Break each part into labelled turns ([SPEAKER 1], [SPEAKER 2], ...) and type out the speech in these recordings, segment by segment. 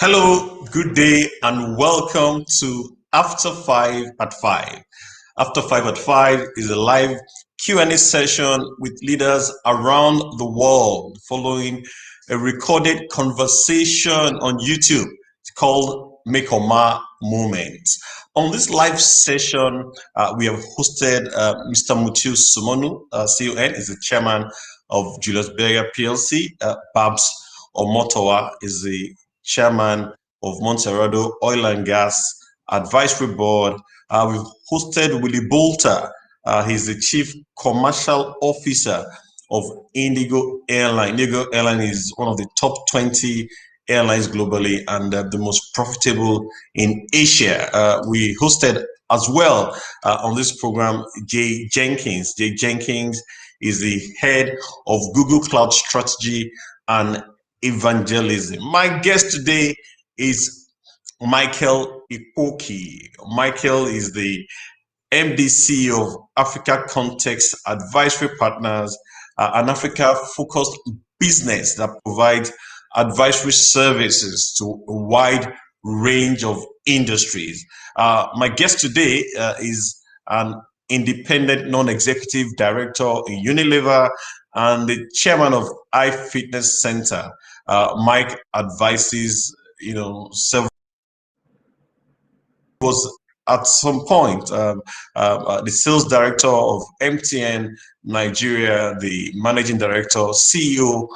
[SPEAKER 1] Hello, good day, and welcome to After 5 at 5. After 5 at 5 is a live Q&A session with leaders around the world following a recorded conversation on YouTube. It's called Make or Ma Moment. On this live session, we have hosted Mr. Mutiu Sumonu, CON, is the chairman of Julius Berger PLC. Babs Omotowa is the chairman of Monterado Oil and Gas Advisory Board. We've hosted Willie Bolter. He's the chief commercial officer of Indigo Airline. Indigo Airline is one of the top 20 airlines globally and the most profitable in Asia. We hosted as well on this program Jay Jenkins. Jay Jenkins is the head of Google Cloud Strategy and Evangelism. My guest today is Michael Ikpoki. Michael is the MD of Africa Context Advisory Partners, an Africa-focused business that provides advisory services to a wide range of industries. My guest today is an independent non-executive director in Unilever and the chairman of iFitness Center. Mike advises, several was at some point the sales director of MTN Nigeria, the managing director, CEO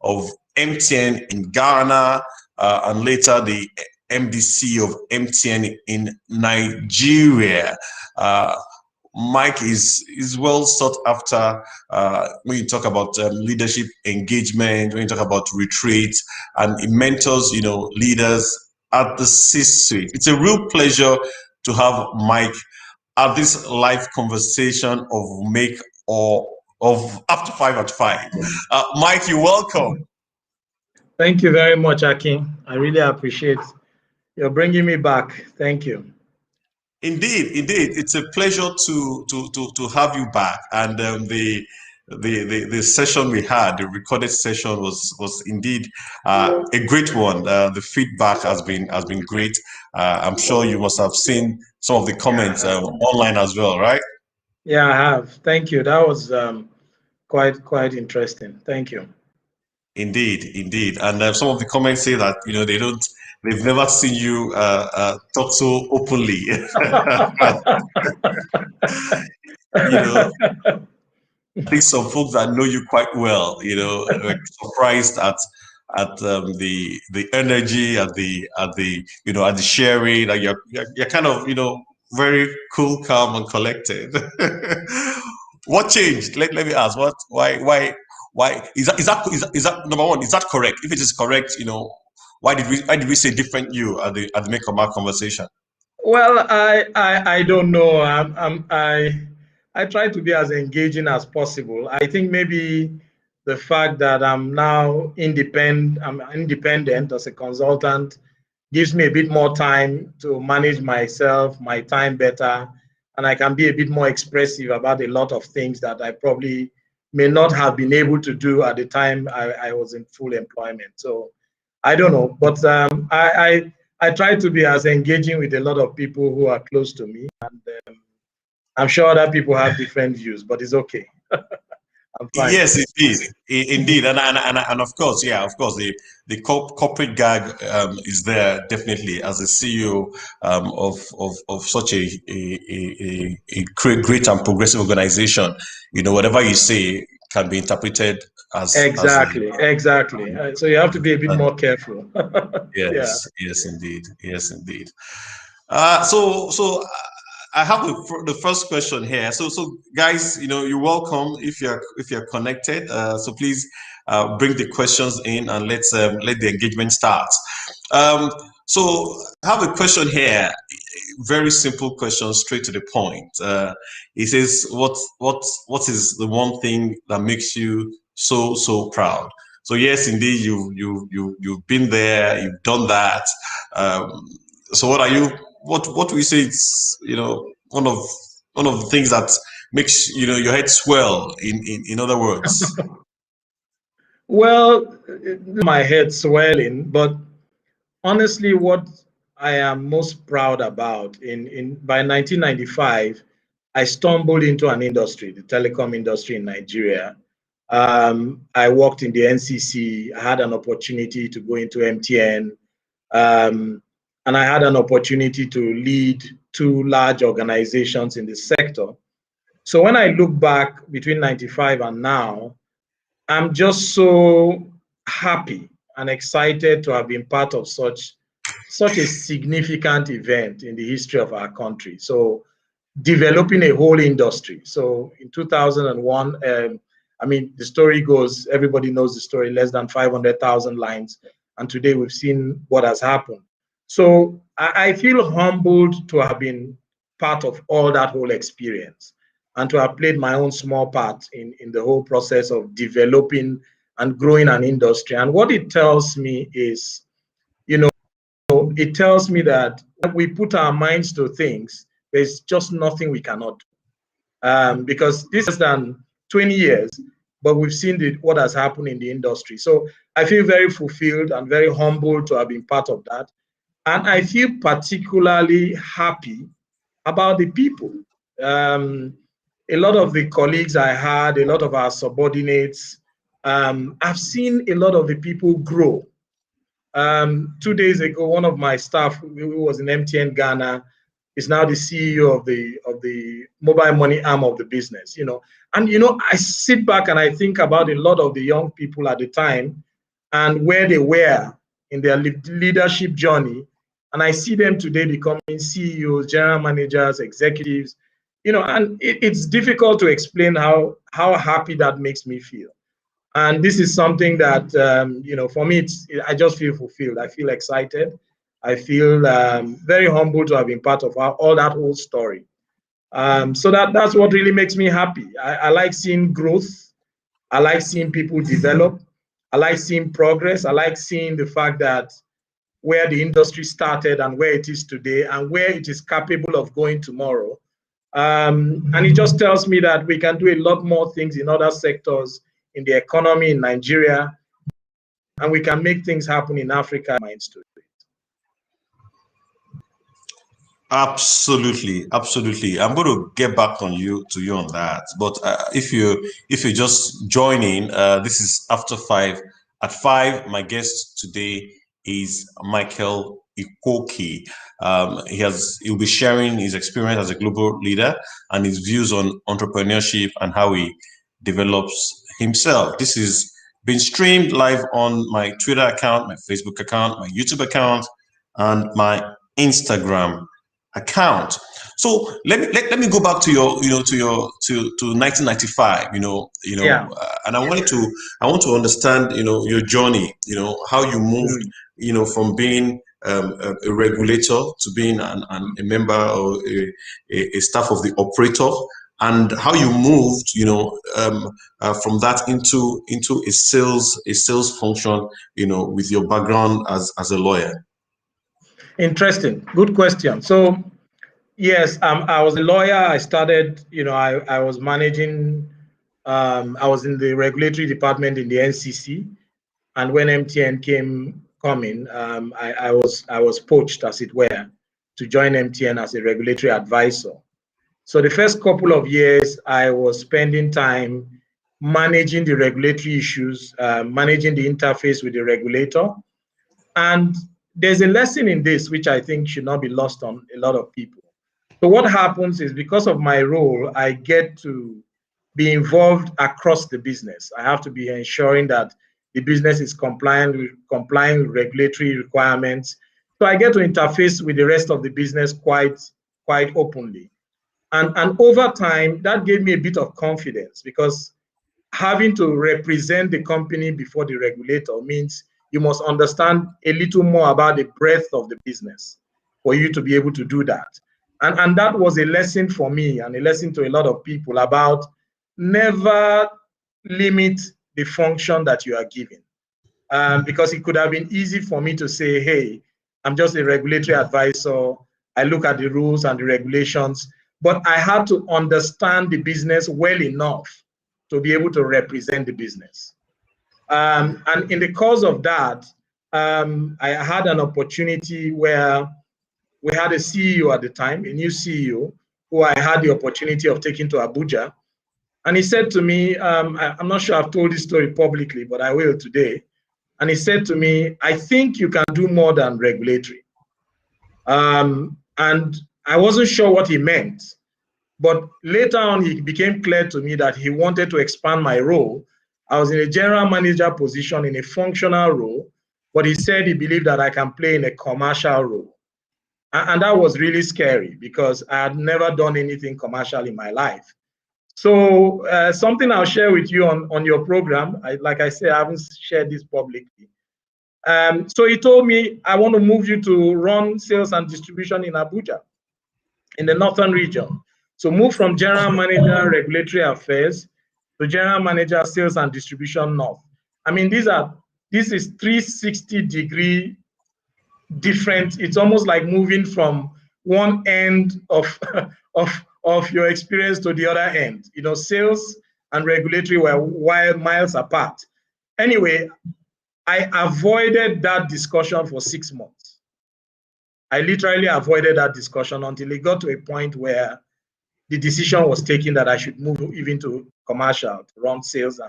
[SPEAKER 1] of MTN in Ghana, and later the MDC of MTN in Nigeria. Mike is well sought after when you talk about leadership engagement, when you talk about retreats, and he mentors, leaders at the C-suite. It's a real pleasure to have Mike at this live conversation of After 5 at 5. Mike, you're welcome.
[SPEAKER 2] Thank you very much, Akin. I really appreciate you're bringing me back. Thank you.
[SPEAKER 1] Indeed, it's a pleasure to have you back. And the session we had, the recorded session, was indeed a great one. The feedback has been great. I'm sure you must have seen some of the comments online as well, right?
[SPEAKER 2] Yeah, I have. Thank you. That was quite interesting. Thank you.
[SPEAKER 1] Indeed, and some of the comments say that they've never seen you talk so openly. I think some folks that know you quite well, were surprised at the energy, at the sharing. That you're kind of very cool, calm, and collected. What changed? Let me ask. Why is that number one? Is that correct? If it is correct, why did we say different you at the Make or Mark conversation?
[SPEAKER 2] Well, I don't know. I try to be as engaging as possible. I think maybe the fact that I'm now independent as a consultant gives me a bit more time to manage myself, my time better, and I can be a bit more expressive about a lot of things that I probably may not have been able to do at the time I was in full employment. So I don't know, but I try to be as engaging with a lot of people who are close to me, and I'm sure other people have different views, but it's okay. I'm fine.
[SPEAKER 1] Yes, indeed, and of course, the corporate gag is there definitely as a CEO of such a great and progressive organization. Whatever you say can be interpreted as
[SPEAKER 2] exactly. So you have to be a bit more careful.
[SPEAKER 1] Yes, indeed. So I have the first question here. So guys, you're welcome if you're connected. So please bring the questions in and let the engagement start. So I have a question here. Very simple question, straight to the point. It says, what is the one thing that makes you so proud? So yes, indeed, you've been there, you've done that. So what are you? What we say it's one of the things that makes your head swell. In other words.
[SPEAKER 2] Well, my head swelling, but honestly, what I am most proud about by 1995, I stumbled into an industry, the telecom industry in Nigeria. I worked in the NCC. I had an opportunity to go into MTN, and I had an opportunity to lead two large organizations in the sector. So when I look back between 95 and now, I'm just so happy and excited to have been part of such a significant event in the history of our country. So developing a whole industry. So in 2001, I mean, the story goes, everybody knows the story, less than 500,000 lines. And today we've seen what has happened. So I feel humbled to have been part of all that whole experience and to have played my own small part in the whole process of developing and growing an industry. And what it tells me is, you know, it tells me that when we put our minds to things, there's just nothing we cannot do. Because this is than 20 years, but we've seen what has happened in the industry. So I feel very fulfilled and very humbled to have been part of that. And I feel particularly happy about the people. A lot of the colleagues I had, a lot of our subordinates, I've seen a lot of the people grow. 2 days ago, one of my staff who was in MTN Ghana is now the CEO of the mobile money arm of the business. And I sit back and I think about a lot of the young people at the time and where they were in their leadership journey, and I see them today becoming CEOs, general managers, executives. And it's difficult to explain how happy that makes me feel. And this is something that, for me, I just feel fulfilled. I feel excited. I feel very humbled to have been part of all that whole story. So that's what really makes me happy. I like seeing growth. I like seeing people develop. I like seeing progress. I like seeing the fact that where the industry started and where it is today and where it is capable of going tomorrow. And it just tells me that we can do a lot more things in other sectors in the economy in Nigeria, and we can make things happen in Africa. Minds to it.
[SPEAKER 1] Absolutely, absolutely. I'm going to get back to you on that. But if you're just joining, this is After Five. At 5, my guest today is Michael Ikpoki. He'll be sharing his experience as a global leader and his views on entrepreneurship and how he develops himself. This is being streamed live on my Twitter account, my Facebook account, my YouTube account, and my Instagram account. So let me go back to your to 1995.
[SPEAKER 2] Yeah.
[SPEAKER 1] And I want to understand your journey. How you moved from being a regulator to being a member or a staff of the operator, and how you moved from that into a sales function with your background as a lawyer.
[SPEAKER 2] Interesting. Good question. So, yes, I was a lawyer. I started, I was managing, I was in the regulatory department in the NCC. And when MTN coming, I was poached, as it were, to join MTN as a regulatory advisor. So the first couple of years, I was spending time managing the regulatory issues, managing the interface with the regulator. And there's a lesson in this which I think should not be lost on a lot of people. So what happens is, because of my role, I get to be involved across the business. I have to be ensuring that the business is complying with regulatory requirements. So I get to interface with the rest of the business quite openly. And over time, that gave me a bit of confidence, because having to represent the company before the regulator means you must understand a little more about the breadth of the business for you to be able to do that. And that was a lesson for me and a lesson to a lot of people about never limit the function that you are given. Because it could have been easy for me to say, hey, I'm just a regulatory advisor. I look at the rules and the regulations, but I had to understand the business well enough to be able to represent the business. And in the course of that, I had an opportunity where we had a CEO at the time, a new CEO, who I had the opportunity of taking to Abuja. And he said to me, I'm not sure I've told this story publicly, but I will today. And he said to me, I think you can do more than regulatory. And I wasn't sure what he meant. But later on, it became clear to me that he wanted to expand my role. I was in a general manager position in a functional role, but he said he believed that I can play in a commercial role. And that was really scary because I had never done anything commercial in my life. So something I'll share with you on your program, like I said, I haven't shared this publicly. So he told me, I want to move you to run sales and distribution in Abuja, in the northern region. So move from general manager regulatory affairs to general manager sales and distribution north. I mean, this is 360-degree different. It's almost like moving from one end of of your experience to the other end. You know, sales and regulatory were miles apart. Anyway, I avoided that discussion for 6 months. I literally avoided that discussion until it got to a point where the decision was taken that I should move even to commercial, to run sales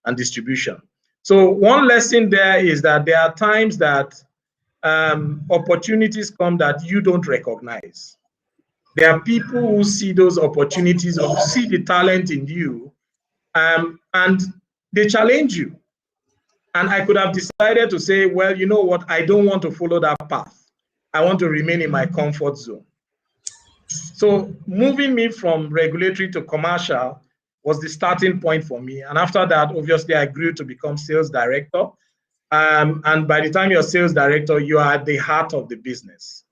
[SPEAKER 2] and distribution. So one lesson there is that there are times that opportunities come that you don't recognize. There are people who see those opportunities or see the talent in you, and they challenge you. And I could have decided to say, well, you know what, I don't want to follow that path. I want to remain in my comfort zone. So moving me from regulatory to commercial was the starting point for me. And after that, obviously, I grew to become sales director. And by the time you're sales director, you are at the heart of the business.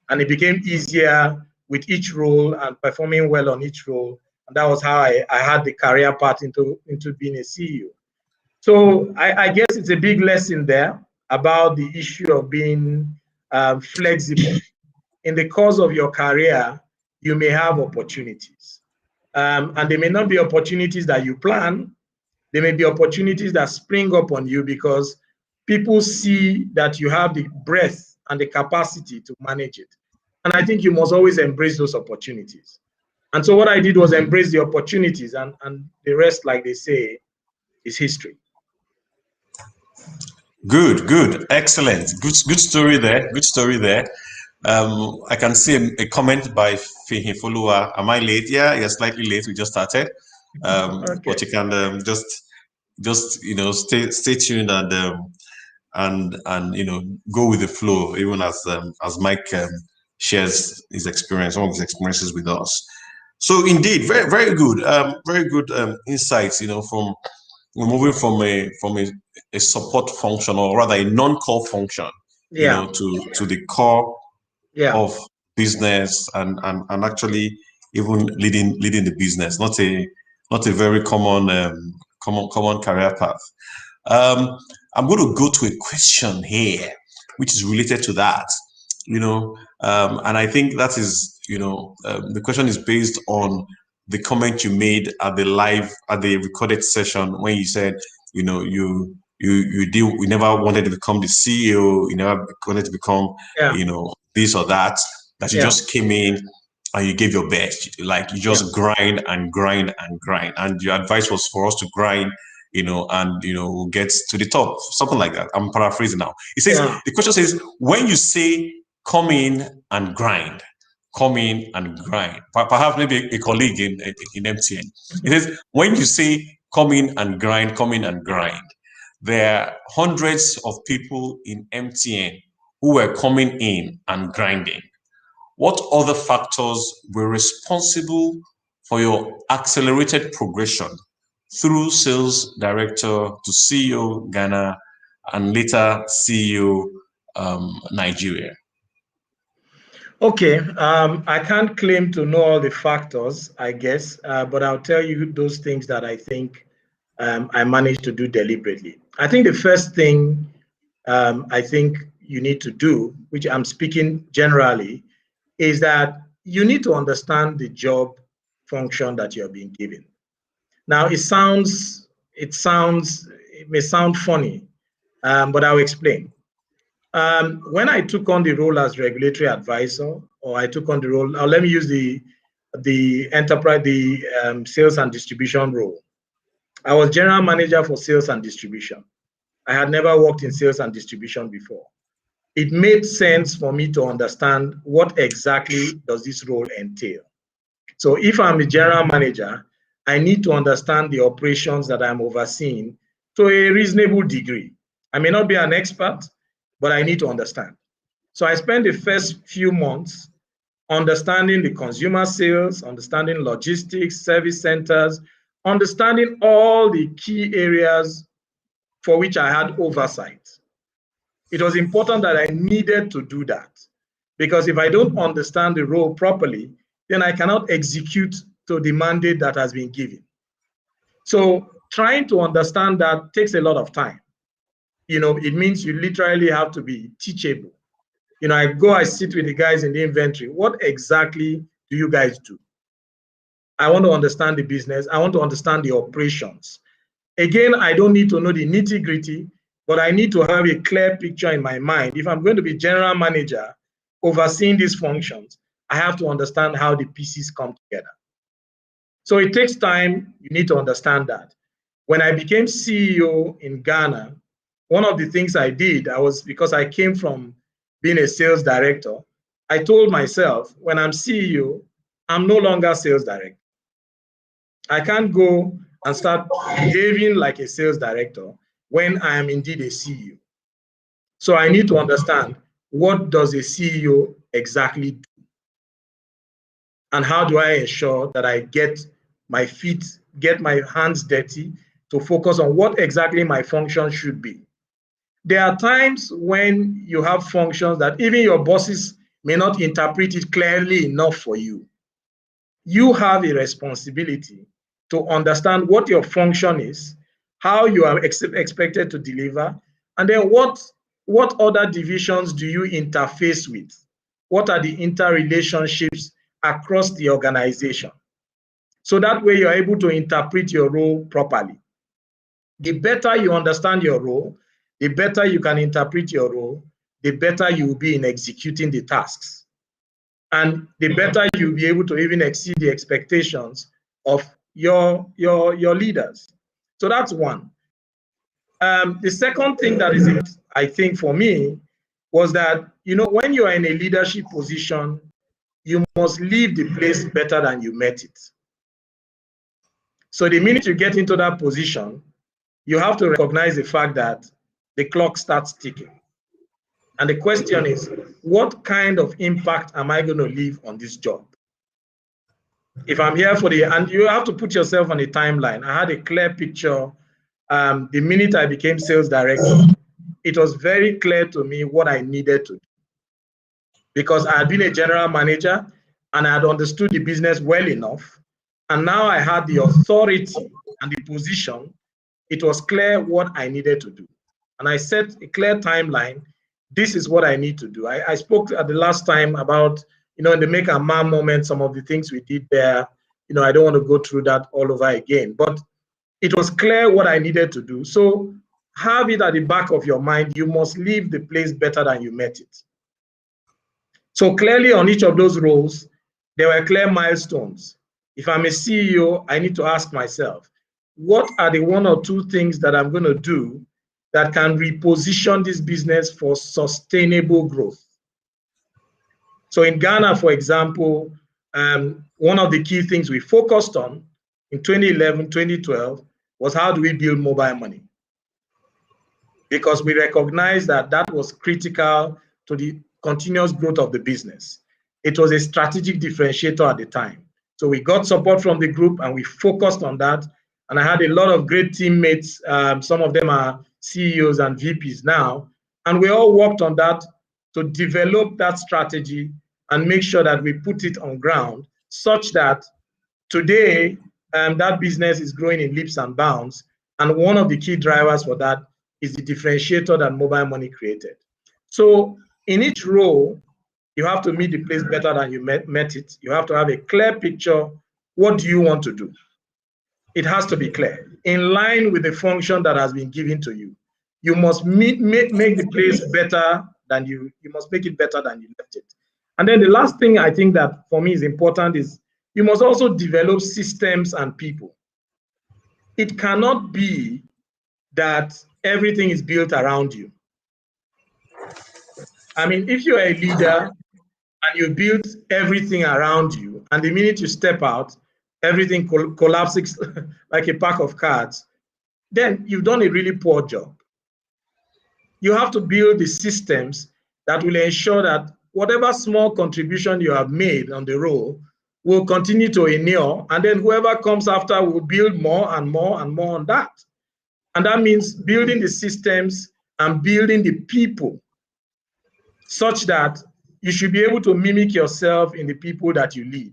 [SPEAKER 2] And it became easier with each role and performing well on each role. And that was how I had the career path into being a CEO. So I guess it's a big lesson there about the issue of being flexible. In the course of your career, you may have opportunities. And they may not be opportunities that you plan. There may be opportunities that spring up on you because people see that you have the breadth and the capacity to manage it. And I think you must always embrace those opportunities. And so what I did was embrace the opportunities, and the rest, like they say, is history.
[SPEAKER 1] Good, excellent. Good story there. Good story there. I can see a comment by Fihin Folua. Am I late? Yeah, you're slightly late. We just started.
[SPEAKER 2] Okay.
[SPEAKER 1] But you can just stay tuned and go with the flow, even as Mike shares his experience, some of his experiences with us. So indeed, very good, insights. From we're moving from a support function, or rather a non-core function, to the core of business and actually even leading the business. Not a very common career path. I'm going to go to a question here, which is related to that. And I think that is, the question is based on the comment you made at the recorded session when you said, you never wanted to become the CEO, you never wanted to become, this or that you just came in and you gave your best, like you just grind and grind and grind. And your advice was for us to grind, and we'll get to the top, something like that. I'm paraphrasing now. It says, the question says, when you say come in and grind, perhaps maybe a colleague in MTN. It says, when you say come in and grind, there are hundreds of people in MTN who were coming in and grinding. What other factors were responsible for your accelerated progression through sales director to CEO Ghana and later CEO Nigeria?
[SPEAKER 2] Okay, I can't claim to know all the factors, I guess, but I'll tell you those things that I think I managed to do deliberately. I think the first thing I think you need to do, which I'm speaking generally, is that you need to understand the job function that you're being given. Now, it may sound funny, but I'll explain. When I took on the role as regulatory advisor, or I took on the role, let me use the enterprise, the sales and distribution role. I was general manager for sales and distribution. I had never worked in sales and distribution before. It made sense for me to understand what exactly does this role entail. So if I'm a general manager, I need to understand the operations that I'm overseeing to a reasonable degree. I may not be an expert, but I need to understand. So I spent the first few months understanding the consumer sales, understanding logistics, service centers, understanding all the key areas for which I had oversight. It was important that I needed to do that, because if I don't understand the role properly, then I cannot execute to the mandate that has been given. So trying to understand that takes a lot of time. It means you literally have to be teachable. I sit with the guys in the inventory. What exactly do you guys do? I want to understand the business. I want to understand the operations. Again, I don't need to know the nitty-gritty, but I need to have a clear picture in my mind. If I'm going to be general manager overseeing these functions, I have to understand how the pieces come together. So it takes time. You need to understand that. When I became CEO in Ghana, one of the things I did, because I came from being a sales director, I told myself, when I'm CEO, I'm no longer sales director. I can't go and start behaving like a sales director when I am indeed a CEO. So I need to understand, what does a CEO exactly do? And how do I ensure that I get my hands dirty to focus on what exactly my function should be? There are times when you have functions that even your bosses may not interpret it clearly enough for you. You have a responsibility to understand what your function is, how you are expected to deliver, and then what other divisions do you interface with? What are the interrelationships across the organization? So that way you're able to interpret your role properly. The better you understand your role, the better you can interpret your role, the better you will be in executing the tasks. And the better you'll be able to even exceed the expectations of your leaders. So that's one. The second thing that is, I think, for me, was that, when you are in a leadership position, you must leave the place better than you met it. So the minute you get into that position, you have to recognize the fact that the clock starts ticking. And the question is, what kind of impact am I going to leave on this job? If I'm here and you have to put yourself on a timeline. I had a clear picture. The minute I became sales director, it was very clear to me what I needed to do, because I had been a general manager and I had understood the business well enough. And now I had the authority and the position. It was clear what I needed to do. And I set a clear timeline. This is what I need to do. I spoke at the last time about, in the make and man moment, some of the things we did there. I don't want to go through that all over again, but it was clear what I needed to do. So have it at the back of your mind. You must leave the place better than you met it. So clearly on each of those roles, there were clear milestones. If I'm a CEO, I need to ask myself, what are the one or two things that I'm going to do that can reposition this business for sustainable growth? So in Ghana, for example, one of the key things we focused on in 2011, 2012 was, how do we build mobile money? Because we recognized that that was critical to the continuous growth of the business. It was a strategic differentiator at the time. So we got support from the group and we focused on that. And I had a lot of great teammates. Some of them are CEOs and VPs now. And we all worked on that to develop that strategy and make sure that we put it on ground, such that today that business is growing in leaps and bounds. And one of the key drivers for that is the differentiator that mobile money created. So in each role, you have to meet the place better than you met it. You have to have a clear picture. What do you want to do? It has to be clear, in line with the function that has been given to you. You must make the place better than you must make it better than you left it. And then the last thing I think that for me is important is you must also develop systems and people. It cannot be that everything is built around you. I mean, if you're a leader and you build everything around you, and the minute you step out, everything collapses like a pack of cards, then you've done a really poor job. You have to build the systems that will ensure that whatever small contribution you have made on the role will continue to inure, and then whoever comes after will build more and more and more on that. And that means building the systems and building the people such that you should be able to mimic yourself in the people that you lead.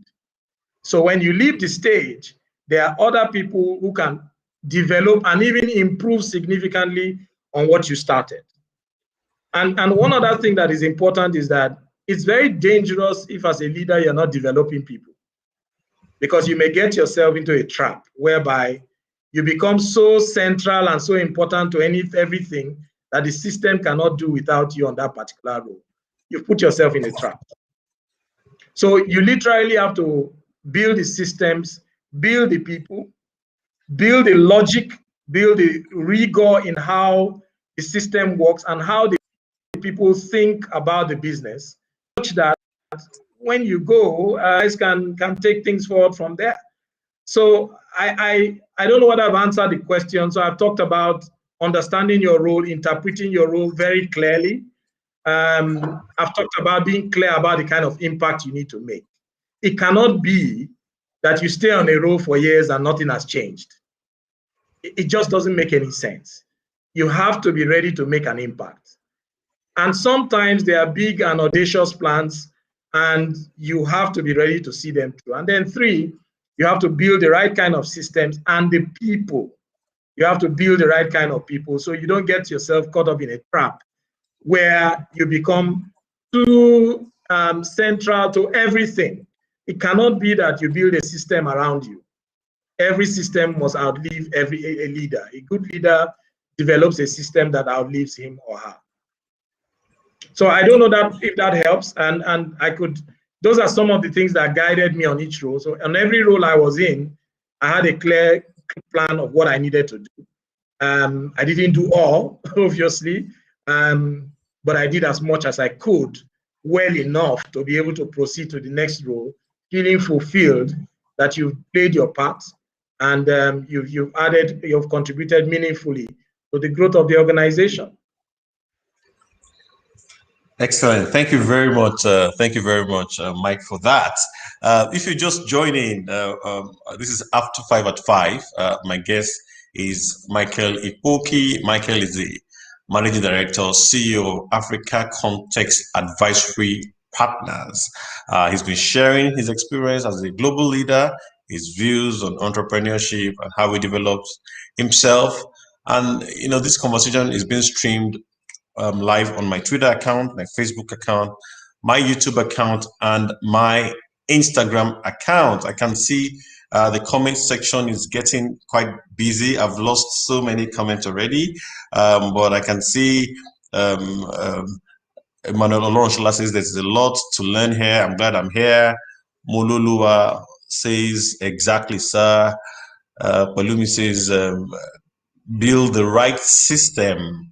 [SPEAKER 2] So when you leave the stage, there are other people who can develop and even improve significantly on what you started. And one other thing that is important is that it's very dangerous if as a leader you're not developing people, because you may get yourself into a trap whereby you become so central and so important to everything that the system cannot do without you on that particular role. You've put yourself in a trap. So you literally have to build the systems, build the people, build the logic, build the rigor in how the system works and how the people think about the business, such that when you go, guys can take things forward from there. So I don't know whether I've answered the question. So I've talked about understanding your role, interpreting your role very clearly. I've talked about being clear about the kind of impact you need to make. It cannot be that you stay on a role for years and nothing has changed. It just doesn't make any sense. You have to be ready to make an impact. And sometimes there are big and audacious plans, and you have to be ready to see them through. And then 3, you have to build the right kind of systems and the people. You have to build the right kind of people so you don't get yourself caught up in a trap where you become too central to everything. It cannot be that you build a system around you. Every system must outlive a leader. A good leader develops a system that outlives him or her. So I don't know that if that helps, and I could. Those are some of the things that guided me on each role. So on every role I was in, I had a clear plan of what I needed to do. I didn't do all, obviously, but I did as much as I could, well enough to be able to proceed to the next role, feeling fulfilled that you've played your part and you've contributed meaningfully to the growth of the organization.
[SPEAKER 1] Excellent. Thank you very much. Mike, for that. If you just join in, this is After 5 at 5. My guest is Michael Ikpoki. Michael is the Managing Director, CEO of Africa Context Advisory Partners. He's been sharing his experience as a global leader, his views on entrepreneurship and how he develops himself. And, this conversation is being streamed live on my Twitter account, my Facebook account, my YouTube account, and my Instagram account. I can see the comment section is getting quite busy. I've lost so many comments already, but I can see Emmanuel Oloronshola says there's a lot to learn here. I'm glad I'm here. Mololua says, exactly, sir. Palumi says, build the right system.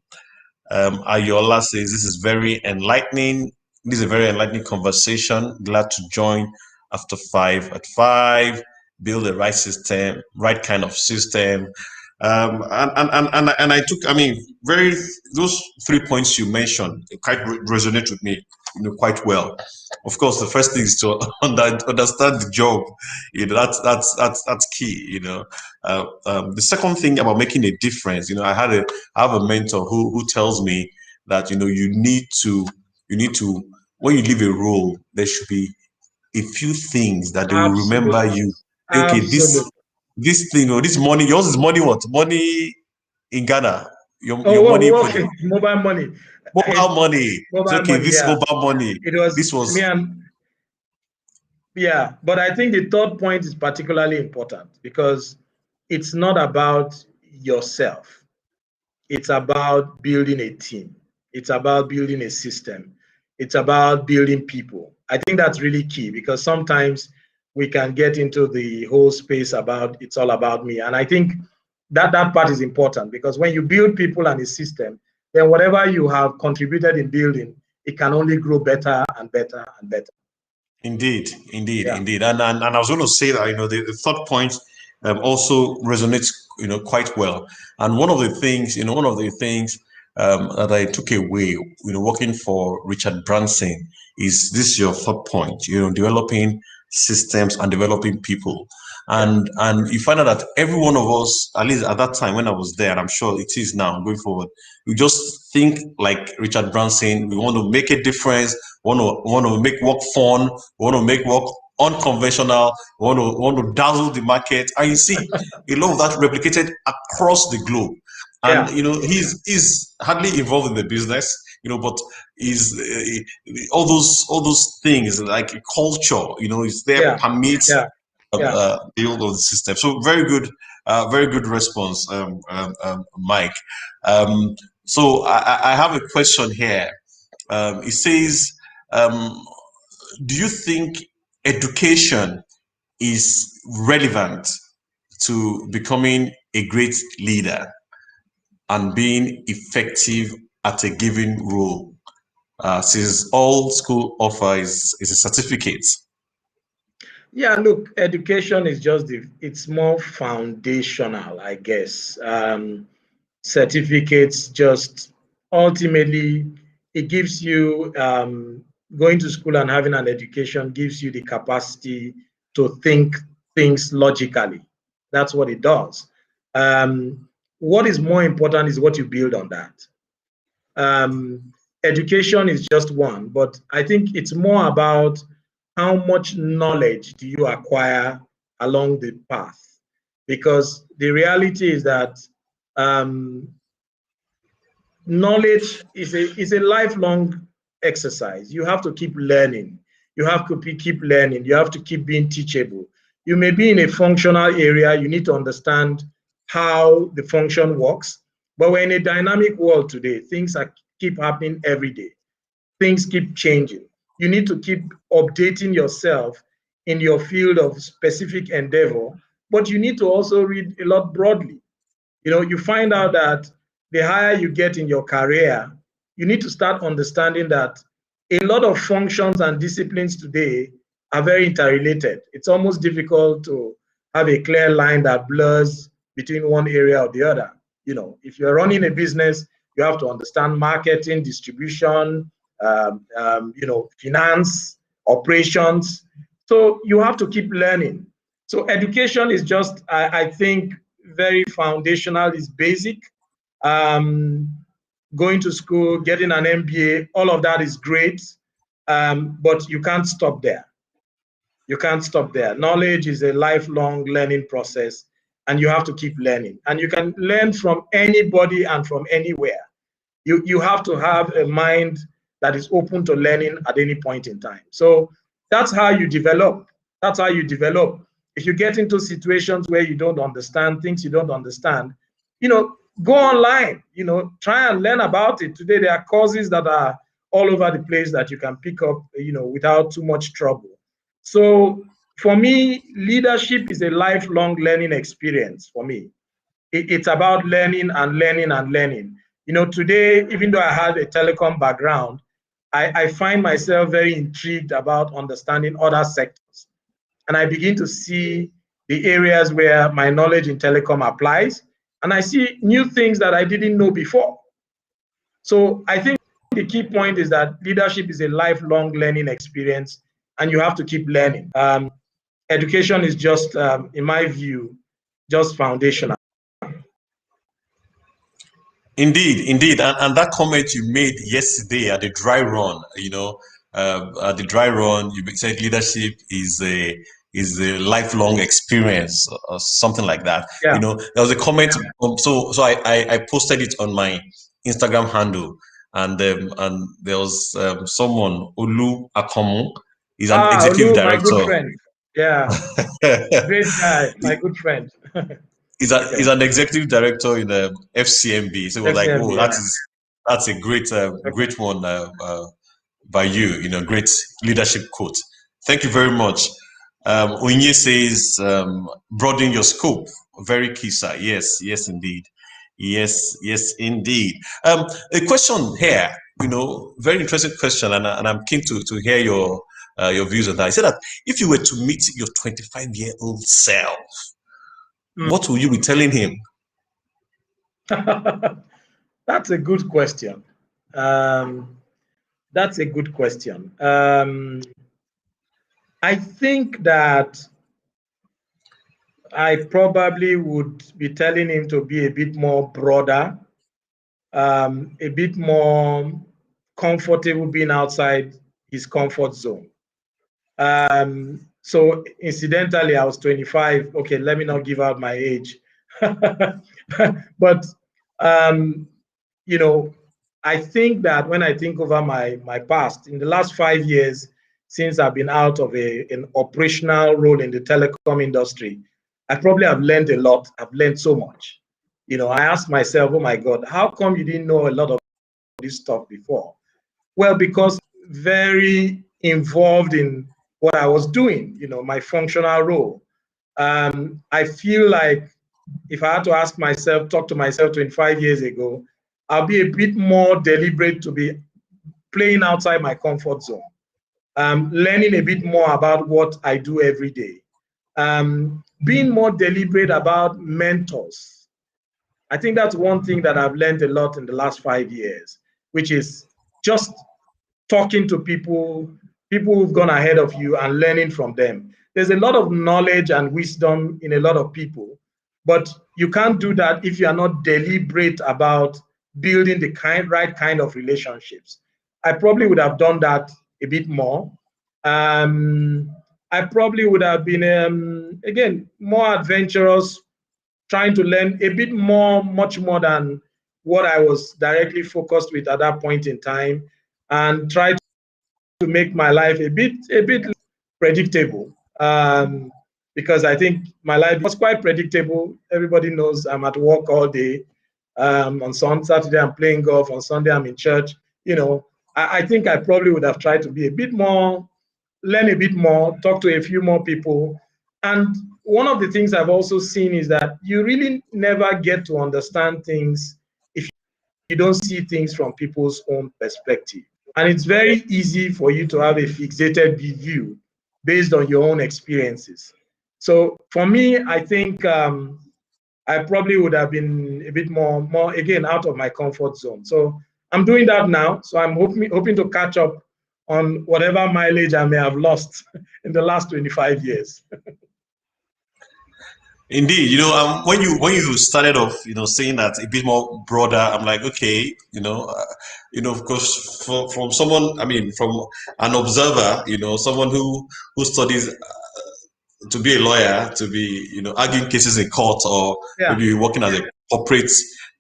[SPEAKER 1] Ayola says, this is very enlightening. This is a very enlightening conversation. Glad to join After 5 at 5. Build the right system, right kind of system. And I took, those 3 points you mentioned quite resonate with me, quite well. Of course, the first thing is to understand the job. That's key. The second thing about making a difference. I have a mentor who tells me that you need to when you leave a role, there should be a few things that they will remember you. Okay, this thing or this money, yours is money what? Money in Ghana. Your money
[SPEAKER 2] okay. Mobile money.
[SPEAKER 1] Mobile money.
[SPEAKER 2] Mobile
[SPEAKER 1] it's okay,
[SPEAKER 2] money,
[SPEAKER 1] this
[SPEAKER 2] yeah.
[SPEAKER 1] mobile money.
[SPEAKER 2] This was me and yeah, but I think the third point is particularly important because it's not about yourself. It's about building a team. It's about building a system. It's about building people. I think that's really key, because sometimes we can get into the whole space about it's all about me. And I think that part is important, because when you build people and a system, then whatever you have contributed in building, it can only grow better and better and better.
[SPEAKER 1] Indeed, indeed,
[SPEAKER 2] Yeah.
[SPEAKER 1] indeed. And I was going to say that, the third point also resonates, quite well. And one of the things that I took away, working for Richard Branson, is this your third point, developing systems and developing people. And you find out that every one of us, at least at that time when I was there, and I'm sure it is now going forward, we just think like Richard Branson. We want to make a difference, want to make work fun, want to make work unconventional, want to dazzle the market. And you see a lot of that replicated across the globe. And he's hardly involved in the business, but is all those things like culture, is there, permits build of the system. So very good response, Mike. So I have a question here. It says, do you think education is relevant to becoming a great leader and being effective at a given role? Since all school offers is a certificate.
[SPEAKER 2] Yeah, look, education is it's more foundational, I guess. Certificates just ultimately, it gives you, going to school and having an education gives you the capacity to think things logically. That's what it does. What is more important is what you build on that. Education is just one, but I think it's more about how much knowledge do you acquire along the path? Because the reality is that knowledge is a lifelong exercise. You have to keep learning. You have to keep learning. You have to keep being teachable. You may be in a functional area. You need to understand how the function works. But we're in a dynamic world today. Things keep happening every day. Things keep changing. You need to keep updating yourself in your field of specific endeavor, but you need to also read a lot broadly. You find out that the higher you get in your career, you need to start understanding that a lot of functions and disciplines today are very interrelated. It's almost difficult to have a clear line that blurs between one area or the other. If you're running a business, you have to understand marketing, distribution, finance, operations. So you have to keep learning. So education is just, I think, very foundational, is basic. Going to school, getting an MBA, all of that is great, but you can't stop there. You can't stop there. Knowledge is a lifelong learning process, and you have to keep learning. And you can learn from anybody and from anywhere. You have to have a mind that is open to learning at any point in time. So that's how you develop. That's how you develop. If you get into situations where you don't understand things, you don't understand, go online, try and learn about it. Today, there are courses that are all over the place that you can pick up, without too much trouble. So for me, leadership is a lifelong learning experience for me. It's about learning and learning and learning. Today, even though I had a telecom background, I find myself very intrigued about understanding other sectors. And I begin to see the areas where my knowledge in telecom applies. And I see new things that I didn't know before. So I think the key point is that leadership is a lifelong learning experience, and you have to keep learning. Education is just, in my view, just foundational.
[SPEAKER 1] Indeed, and that comment you made yesterday at the dry run, at the dry run, you said leadership is a lifelong experience or something like that.
[SPEAKER 2] Yeah.
[SPEAKER 1] There was a comment, so I posted it on my Instagram handle, and there was someone, Olu Akomo, is an executive
[SPEAKER 2] Olu, my good
[SPEAKER 1] director.
[SPEAKER 2] friend. Yeah, great guy, my good friend.
[SPEAKER 1] He's an executive director in the FCMB. So it was like,
[SPEAKER 2] FCMB,
[SPEAKER 1] oh,
[SPEAKER 2] yeah.
[SPEAKER 1] That's a great,
[SPEAKER 2] Okay.
[SPEAKER 1] great one by you. Great leadership quote. Thank you very much. Unye says, broaden your scope. Very key, sir. Yes, yes, indeed. Yes, yes, indeed. A question here, very interesting question, and I'm keen to hear your views on that. I said that if you were to meet your 25-year-old self, what will you be telling him?
[SPEAKER 2] That's a good question. That's a good question. I think that I probably would be telling him to be a bit more broader, a bit more comfortable being outside his comfort zone. So incidentally, I was 25. Okay, let me not give out my age. But I think that when I think over my past, in the last 5 years, since I've been out of an operational role in the telecom industry, I probably have learned a lot. I've learned so much. I asked myself, oh my God, how come you didn't know a lot of this stuff before? Well, because very involved in what I was doing, my functional role. I feel like if I had to ask myself, talk to myself 25 years ago, I'll be a bit more deliberate to be playing outside my comfort zone, learning a bit more about what I do every day, being more deliberate about mentors. I think that's one thing that I've learned a lot in the last 5 years, which is just talking to people who've gone ahead of you and learning from them. There's a lot of knowledge and wisdom in a lot of people, but you can't do that if you are not deliberate about building the right kind of relationships. I probably would have done that a bit more. I probably would have been, again, more adventurous, trying to learn a bit more, much more than what I was directly focused with at that point in time, and try to make my life a bit predictable. Because I think my life was quite predictable. Everybody knows I'm at work all day. On Saturday, I'm playing golf. On Sunday, I'm in church. I think I probably would have tried to be a bit more, learn a bit more, talk to a few more people. And one of the things I've also seen is that you really never get to understand things if you don't see things from people's own perspective. And it's very easy for you to have a fixated view based on your own experiences. So for me, I think I probably would have been a bit more again, out of my comfort zone. So I'm doing that now. So I'm hoping to catch up on whatever mileage I may have lost in the last 25 years.
[SPEAKER 1] Indeed, when you started off, saying that a bit more broader, I'm like, okay, of course, from someone, I mean, from an observer, someone who studies to be a lawyer, to be, arguing cases in court, or
[SPEAKER 2] Yeah.
[SPEAKER 1] maybe working as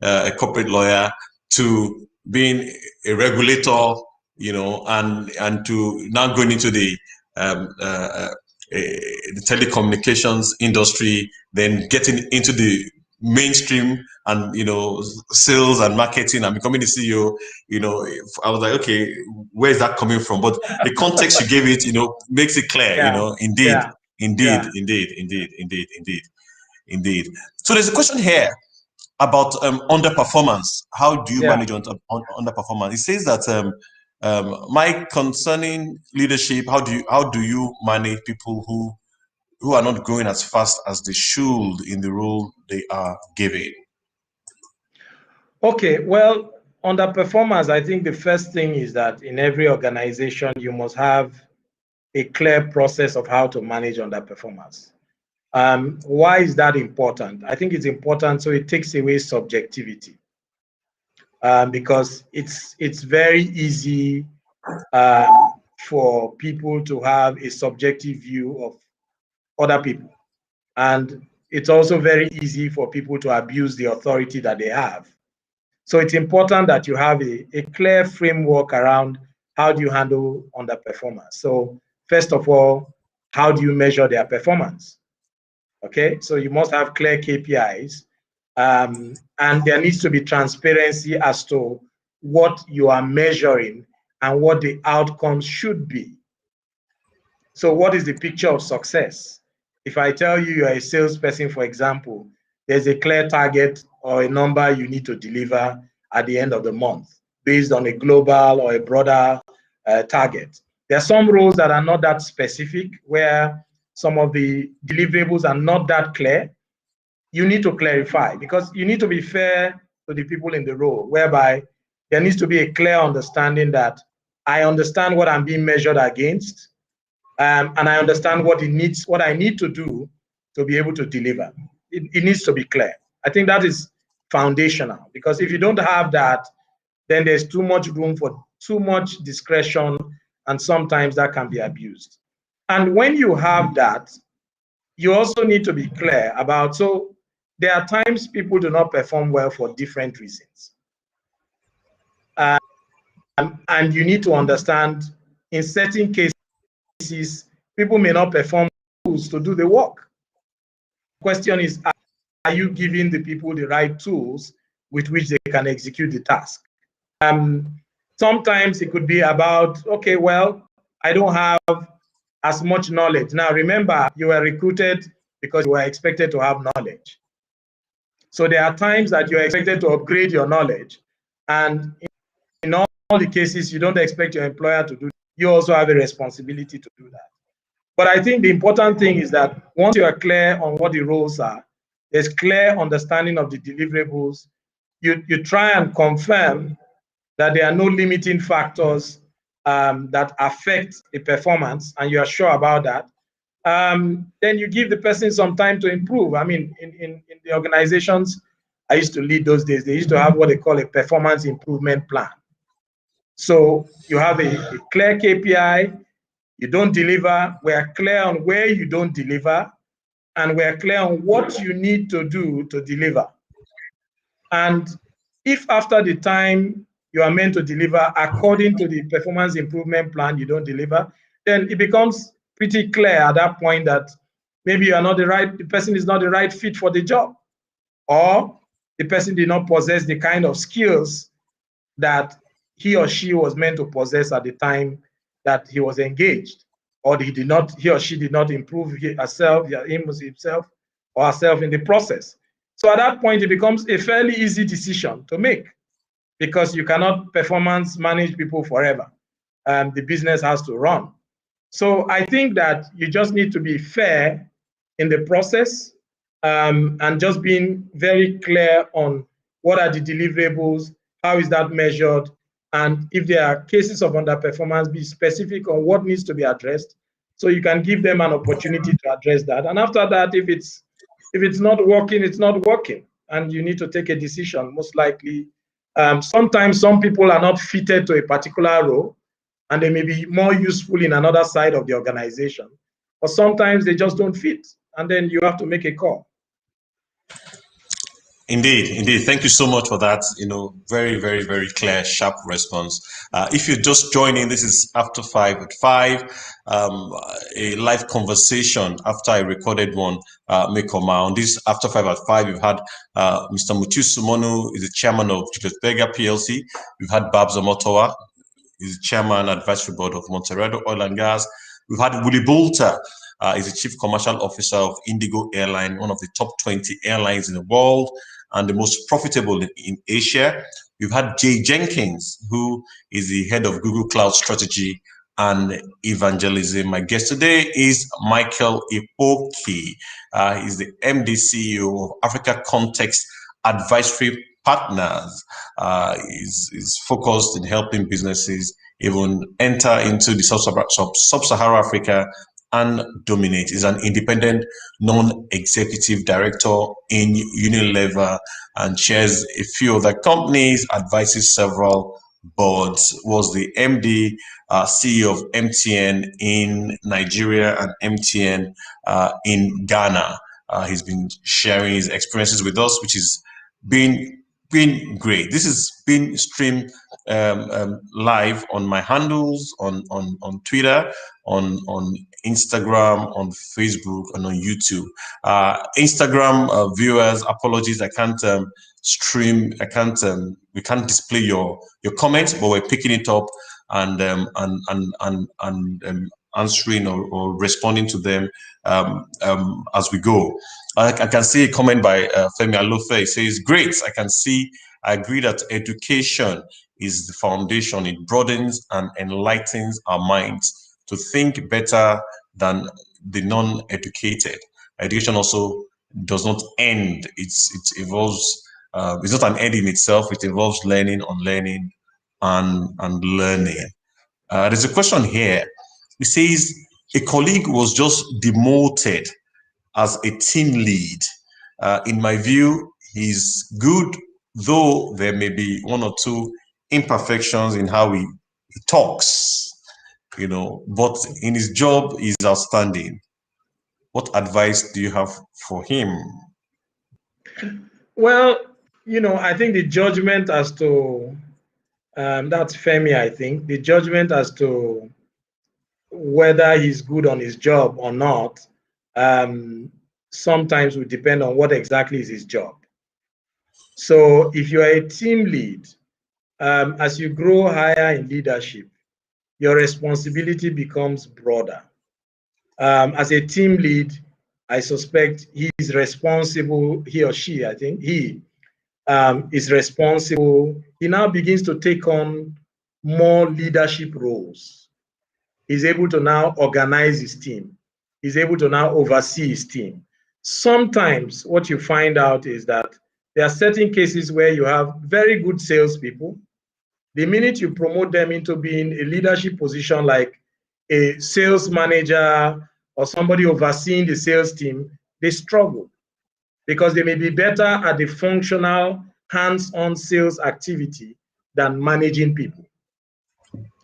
[SPEAKER 1] a corporate lawyer, to being a regulator, and to now going into the telecommunications industry, then getting into the mainstream and sales and marketing and becoming the CEO. I was like, okay, where is that coming from? But the context you gave it, makes it clear.
[SPEAKER 2] Yeah.
[SPEAKER 1] Indeed,
[SPEAKER 2] Yeah.
[SPEAKER 1] indeed,
[SPEAKER 2] Yeah.
[SPEAKER 1] indeed, indeed, indeed, indeed, indeed. So there's a question here about underperformance. How do you
[SPEAKER 2] Yeah.
[SPEAKER 1] manage underperformance? It says that Mike, concerning leadership, how do you manage people who are not growing as fast as they should in the role they are given?
[SPEAKER 2] Okay, well, underperformers, I think the first thing is that in every organization, you must have a clear process of how to manage underperformers. Why is that important? I think it's important so it takes away subjectivity, because it's very easy for people to have a subjective view of other people. And it's also very easy for people to abuse the authority that they have. So it's important that you have a clear framework around how do you handle underperformance. So first of all, how do you measure their performance? Okay, so you must have clear KPIs, and there needs to be transparency as to what you are measuring and what the outcomes should be. So what is the picture of success? If I tell you you're a salesperson, for example, there's a clear target or a number you need to deliver at the end of the month based on a global or a broader target. There are some roles that are not that specific, where some of the deliverables are not that clear. You need to clarify, because you need to be fair to the people in the role, whereby there needs to be a clear understanding that I understand what I'm being measured against, and I understand what I need to do to be able to deliver. It needs to be clear. I think that is foundational, because if you don't have that, then there's too much room for too much discretion, and sometimes that can be abused. And when you have that, you also need to be clear about, so there are times people do not perform well for different reasons. And you need to understand, in certain cases, people may not perform tools to do the work. The question is, are you giving the people the right tools with which they can execute the task? Sometimes it could be about, okay, well, I don't have as much knowledge. Now, remember, you were recruited because you were expected to have knowledge. So there are times that you're expected to upgrade your knowledge. And in all the cases, you don't expect your employer to do that. You also have a responsibility to do that. But I think the important thing is that once you are clear on what the roles are, there's clear understanding of the deliverables, you try and confirm that there are no limiting factors that affect the performance, and you are sure about that. Then you give the person some time to improve. I mean, in the organizations I used to lead those days, they used to have what they call a performance improvement plan. So you have a clear KPI, you don't deliver, we're clear on where you don't deliver, and we're clear on what you need to do to deliver. And if after the time you are meant to deliver according to the performance improvement plan, you don't deliver, then it becomes pretty clear at that point that maybe you are not the person is not the right fit for the job, or the person did not possess the kind of skills that he or she was meant to possess at the time that he was engaged, or he or she did not improve himself or herself in the process. So at that point, it becomes a fairly easy decision to make, because you cannot performance manage people forever. The business has to run. So I think that you just need to be fair in the process, and just being very clear on what are the deliverables, how is that measured, and if there are cases of underperformance, be specific on what needs to be addressed, so you can give them an opportunity to address that. And after that, if it's not working, it's not working, and you need to take a decision, most likely. Sometimes some people are not fitted to a particular role, and they may be more useful in another side of the organization. But sometimes they just don't fit, and then you have to make a call.
[SPEAKER 1] Indeed, indeed. Thank you so much for that. Very, very, very clear, sharp response. If you're just joining, this is After 5 at 5, a live conversation after I recorded one, on this After 5 at 5. We've had Mr. Mutu Sumonu, is the chairman of Julius Berger PLC. We've had Babs Omotowa, is the chairman advisory board of Monterrey Oil and Gas. We've had Willie Bolter, is the chief commercial officer of Indigo Airline, one of the top 20 airlines in the world and the most profitable in Asia. We've had Jay Jenkins, who is the head of Google Cloud Strategy and Evangelism. My guest today is Michael Ikpoki. He's the MD CEO of Africa Context Advisory Partners. Is focused in helping businesses even enter into the sub-Saharan Africa and dominate. Is an independent non-executive director in Unilever and chairs a few other companies, advises several boards, was the MD, CEO of MTN in Nigeria and MTN in Ghana. He's been sharing his experiences with us, which has been great. This has been streamed live on my handles on Twitter, on Instagram, on Facebook, and on YouTube. Instagram viewers, apologies, I can't stream, we can't display your comments, but we're picking it up and answering or responding to them as we go. I can see a comment by Femi Alofe. It says, great, I agree that education is the foundation. It broadens and enlightens our minds to think better than the non-educated. Education also does not end. It evolves. It's not an end in itself. It involves learning, unlearning, and learning. There's a question here. It says, a colleague was just demoted as a team lead. In my view, he's good, though there may be one or two imperfections in how he talks, but in his job, he's outstanding. What advice do you have for him?
[SPEAKER 2] Well, I think the judgment as to, that's Femi, I think, the judgment as to whether he's good on his job or not, sometimes will depend on what exactly is his job. So if you are a team lead, as you grow higher in leadership, your responsibility becomes broader. As a team lead, I suspect he is responsible, he or she, I think, he is responsible. He now begins to take on more leadership roles. He's able to now organize his team. He's able to now oversee his team. Sometimes what you find out is that there are certain cases where you have very good salespeople. The minute you promote them into being a leadership position like a sales manager or somebody overseeing the sales team, they struggle because they may be better at the functional, hands-on sales activity than managing people.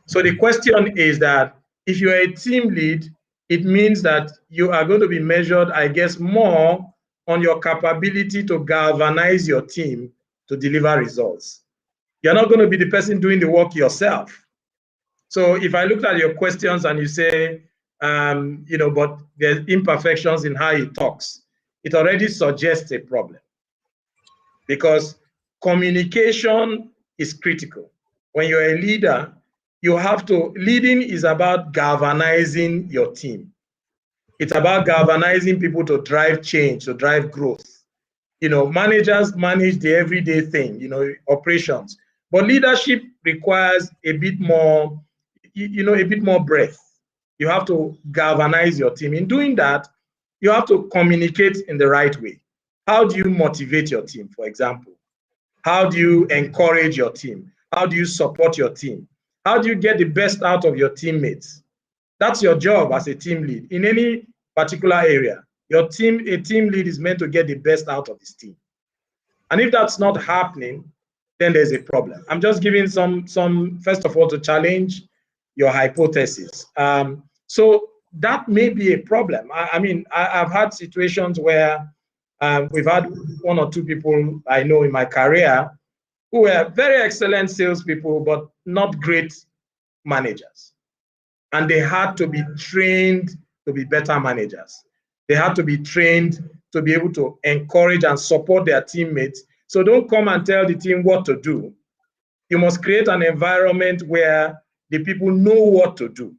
[SPEAKER 2] So the question is that if you're a team lead, it means that you are going to be measured, I guess, more on your capability to galvanize your team to deliver results. You're not going to be the person doing the work yourself. So if I looked at your questions and you say, but there's imperfections in how he talks, it already suggests a problem because communication is critical. When you're a leader, leading is about galvanizing your team. It's about galvanizing people to drive change, to drive growth. Managers manage the everyday thing, operations. But leadership requires a bit more, a bit more breadth. You have to galvanize your team. In doing that, you have to communicate in the right way. How do you motivate your team, for example? How do you encourage your team? How do you support your team? How do you get the best out of your teammates? That's your job as a team lead in any particular area. A team lead is meant to get the best out of his team. And if that's not happening, then there's a problem. I'm just giving some first of all, to challenge your hypothesis. So that may be a problem. I've had situations where we've had one or two people I know in my career who were very excellent salespeople, but not great managers. And they had to be trained to be better managers. They had to be trained to be able to encourage and support their teammates. So don't come and tell the team what to do. You must create an environment where the people know what to do.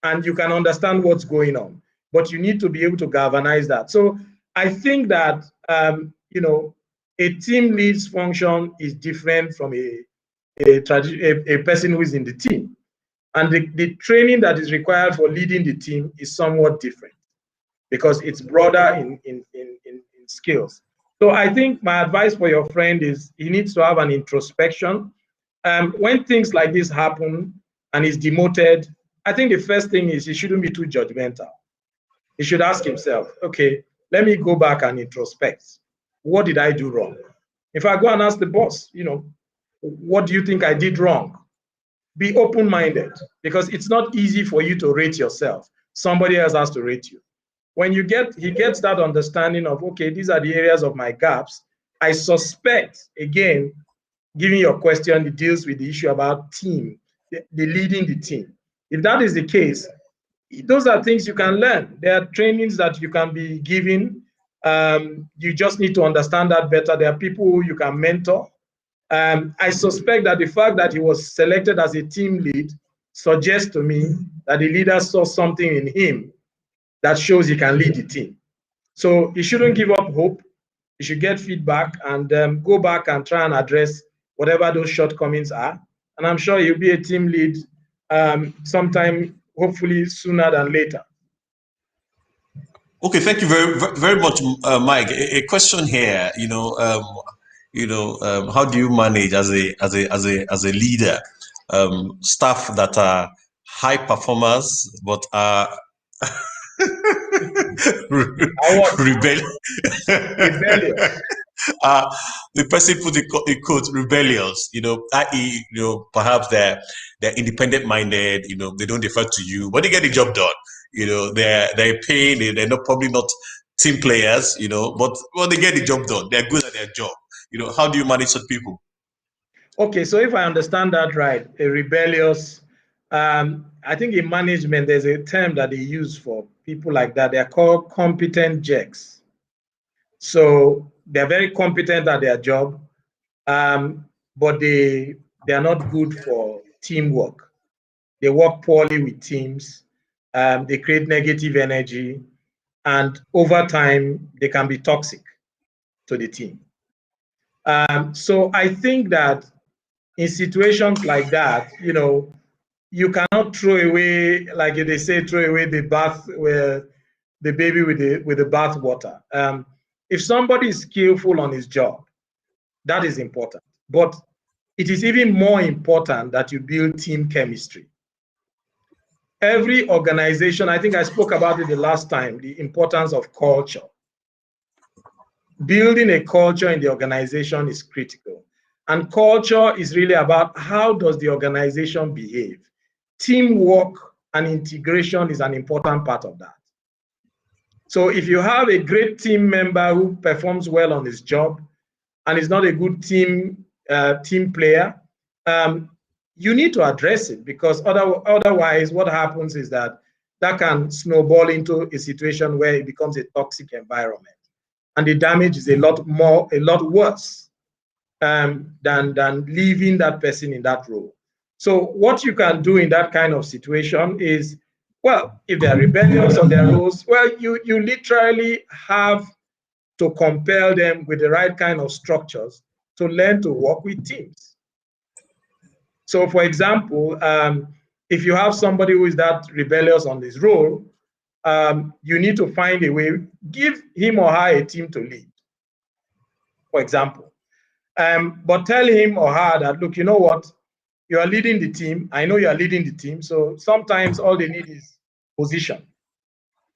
[SPEAKER 2] And you can understand what's going on. But you need to be able to galvanize that. So I think that, a team lead's function is different from a person who is in the team. And the training that is required for leading the team is somewhat different because it's broader in skills. So I think my advice for your friend is he needs to have an introspection. When things like this happen and he's demoted, I think the first thing is he shouldn't be too judgmental. He should ask himself, okay, let me go back and introspect. What did I do wrong? If I go and ask the boss, what do you think I did wrong? Be open-minded because it's not easy for you to rate yourself. Somebody else has to rate you. When he gets that understanding of, okay, these are the areas of my gaps. I suspect, again, giving your question, it deals with the issue about team, the leading the team. If that is the case, those are things you can learn. There are trainings that you can be given. You just need to understand that better. There are people who you can mentor. I suspect that the fact that he was selected as a team lead suggests to me that the leader saw something in him that shows he can lead the team. So he shouldn't give up hope. He should get feedback and go back and try and address whatever those shortcomings are. And I'm sure he'll be a team lead sometime, hopefully sooner than later.
[SPEAKER 1] Okay, thank you very much, Mike. A question here, how do you manage as a leader, staff that are high performers but are rebellious? The person put the quote rebellious, i.e., perhaps they're independent minded, they don't defer to you, but they get the job done. They're paying, they're not probably not team players, but they get the job done. They're good at their job. How do you manage such people?
[SPEAKER 2] Okay, so if I understand that right, a rebellious, I think in management, there's a term that they use for people like that. They're called competent jerks. So they're very competent at their job, but they are not good for teamwork. They work poorly with teams. They create negative energy, and over time, they can be toxic to the team. So I think that in situations like that, you cannot throw away, like they say, throw away the bath where the baby with the bath water. If somebody is skillful on his job, that is important. But it is even more important that you build team chemistry. Every organization, I think I spoke about it the last time, the importance of culture. Building a culture in the organization is critical. And culture is really about how does the organization behave. Teamwork and integration is an important part of that. So if you have a great team member who performs well on his job and is not a good team player, you need to address it, because otherwise what happens is that can snowball into a situation where it becomes a toxic environment. And the damage is a lot worse than leaving that person in that role. So what you can do in that kind of situation is, well, if they're rebellious on their roles, well, you literally have to compel them with the right kind of structures to learn to work with teams. So for example, if you have somebody who is that rebellious on this role, you need to find a way, give him or her a team to lead, for example. But tell him or her that, look, you know what? You are leading the team. I know you are leading the team. So sometimes all they need is position.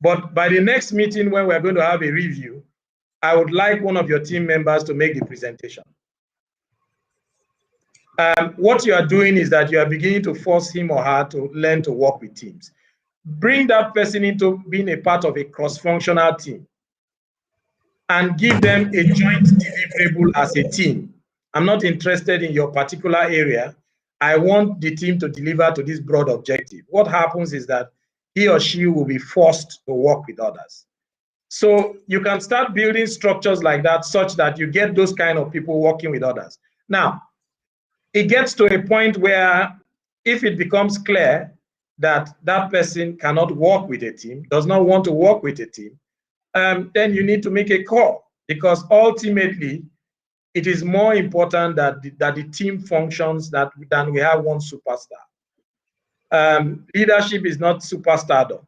[SPEAKER 2] But by the next meeting, when we're going to have a review, I would like one of your team members to make the presentation. What you are doing is that you are beginning to force him or her to learn to work with teams. Bring that person into being a part of a cross-functional team and give them a joint deliverable as a team. I'm not interested in your particular area. I want the team to deliver to this broad objective. What happens is that he or she will be forced to work with others. So you can start building structures like that such that you get those kind of people working with others. Now, it gets to a point where if it becomes clear that that person cannot work with a team, does not want to work with a team, then you need to make a call, because ultimately it is more important that the team functions than we have one superstar. Leadership is not superstardom.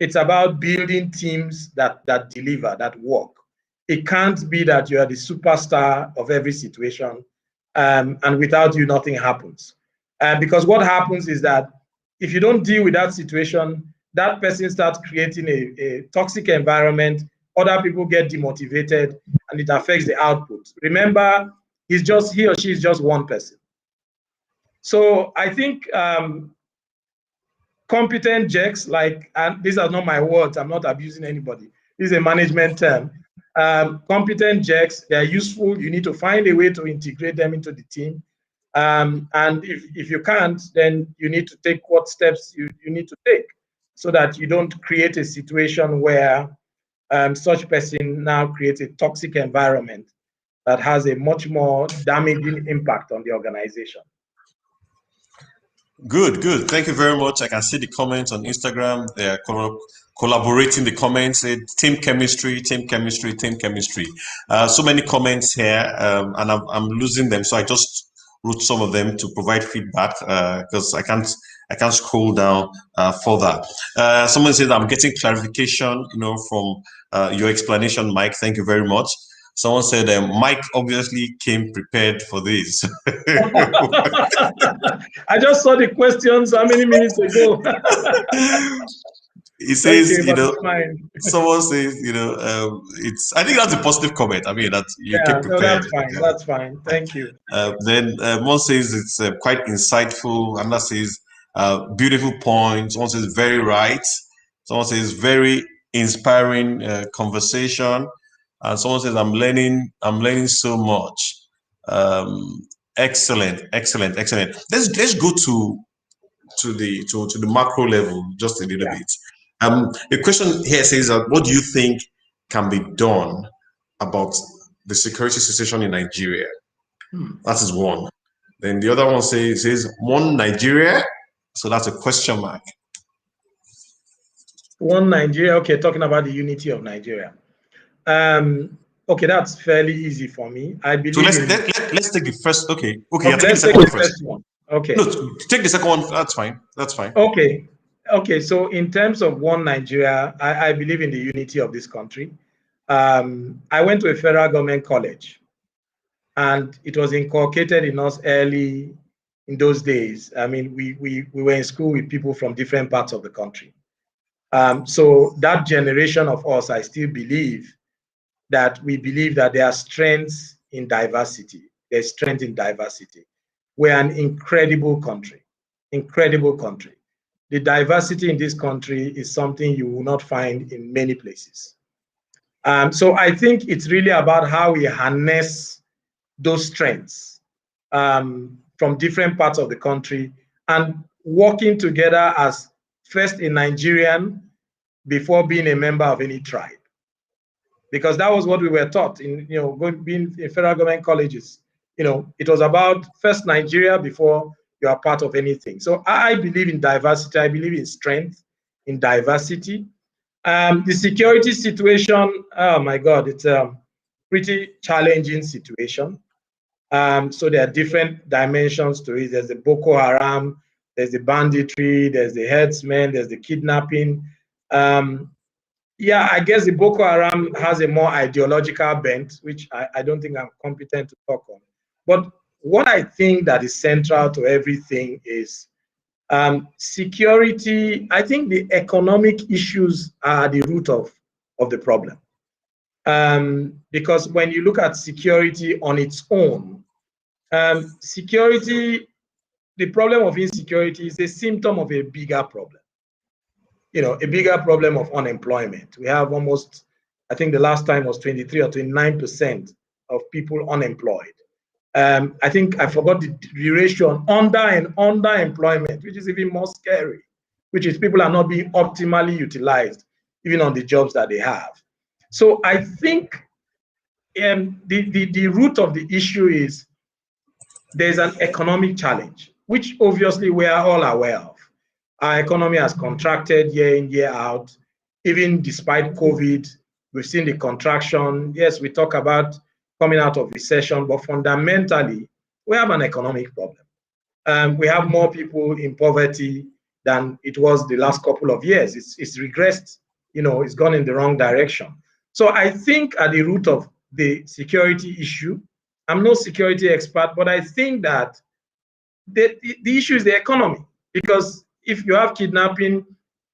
[SPEAKER 2] It's about building teams that deliver, that work. It can't be that you are the superstar of every situation, and without you, nothing happens. Because what happens is that if you don't deal with that situation, that person starts creating a toxic environment, other people get demotivated, and it affects the output. Remember, he or she is just one person. So I think competent jerks, and these are not my words, I'm not abusing anybody. This is a management term. Competent jerks, they're useful. You need to find a way to integrate them into the team. And if you can't, then you need to take what steps you need to take. so that you don't create a situation where such person now creates a toxic environment that has a much more damaging impact on the organization.
[SPEAKER 1] Good, good. Thank you very much. I can see the comments on Instagram. They are collaborating the comments. Team chemistry, team chemistry, team chemistry. So many comments here, and I'm losing them. So I just wrote some of them to provide feedback because I can't scroll down further. Someone says I'm getting clarification, from your explanation, Mike. Thank you very much. Someone said Mike obviously came prepared for this.
[SPEAKER 2] I just saw the questions how many minutes ago?
[SPEAKER 1] He says,
[SPEAKER 2] okay, but it's fine.
[SPEAKER 1] Someone says, it's, I think that's a positive comment. I mean, that you
[SPEAKER 2] Yeah,
[SPEAKER 1] came
[SPEAKER 2] no,
[SPEAKER 1] prepared.
[SPEAKER 2] that's fine. That's fine. Thank you.
[SPEAKER 1] Then one says it's quite insightful. Another says, beautiful point. Someone says, very right. Someone says, very inspiring conversation. And someone says, I'm learning so much. Excellent. Let's go to the macro level just a little bit. The question here says that what do you think can be done about the security situation in Nigeria? That is one. Then the other one says one Nigeria, so that's a question mark.
[SPEAKER 2] One Nigeria. Okay, talking about the unity of Nigeria. Okay, that's fairly easy for me. I believe.
[SPEAKER 1] So let's take the first. Okay,
[SPEAKER 2] yeah,
[SPEAKER 1] take the second one first. Okay. No, take the second one. That's fine.
[SPEAKER 2] Okay. So in terms of one Nigeria, I believe in the unity of this country. I went to a federal government college, and it was inculcated in us early in those days. I mean, we were in school with people from different parts of the country. So that generation of us, I still believe that there are strengths in diversity. There's strength in diversity. We're an incredible country. The diversity in this country is something you will not find in many places. So I think it's really about how we harness those strengths from different parts of the country and working together as first a Nigerian before being a member of any tribe. Because that was what we were taught in, being in federal government colleges. It was about first Nigeria before you are part of anything. So I believe in diversity. I believe in strength, in diversity. The security situation, oh my God, it's a pretty challenging situation. So there are different dimensions to it. There's the Boko Haram, there's the banditry, there's the herdsmen, there's the kidnapping. Yeah, I guess the Boko Haram has a more ideological bent, which I don't think I'm competent to talk on. But what I think that is central to everything is security. I think the economic issues are the root of the problem. Because when you look at security on its own, security, the problem of insecurity is a symptom of a bigger problem. A bigger problem of unemployment. We have almost, I think the last time was 23 or 29% of people unemployed. I think I forgot the ratio on under and underemployment, which is even more scary, which is people are not being optimally utilized, even on the jobs that they have. So I think the root of the issue is there's an economic challenge, which obviously we are all aware of. Our economy has contracted year in, year out. Even despite COVID, we've seen the contraction. Yes, we talk about coming out of recession, but fundamentally, we have an economic problem. We have more people in poverty than it was the last couple of years. It's regressed, it's gone in the wrong direction. So I think at the root of the security issue, I'm no security expert, but I think that the issue is the economy, because if you have kidnapping,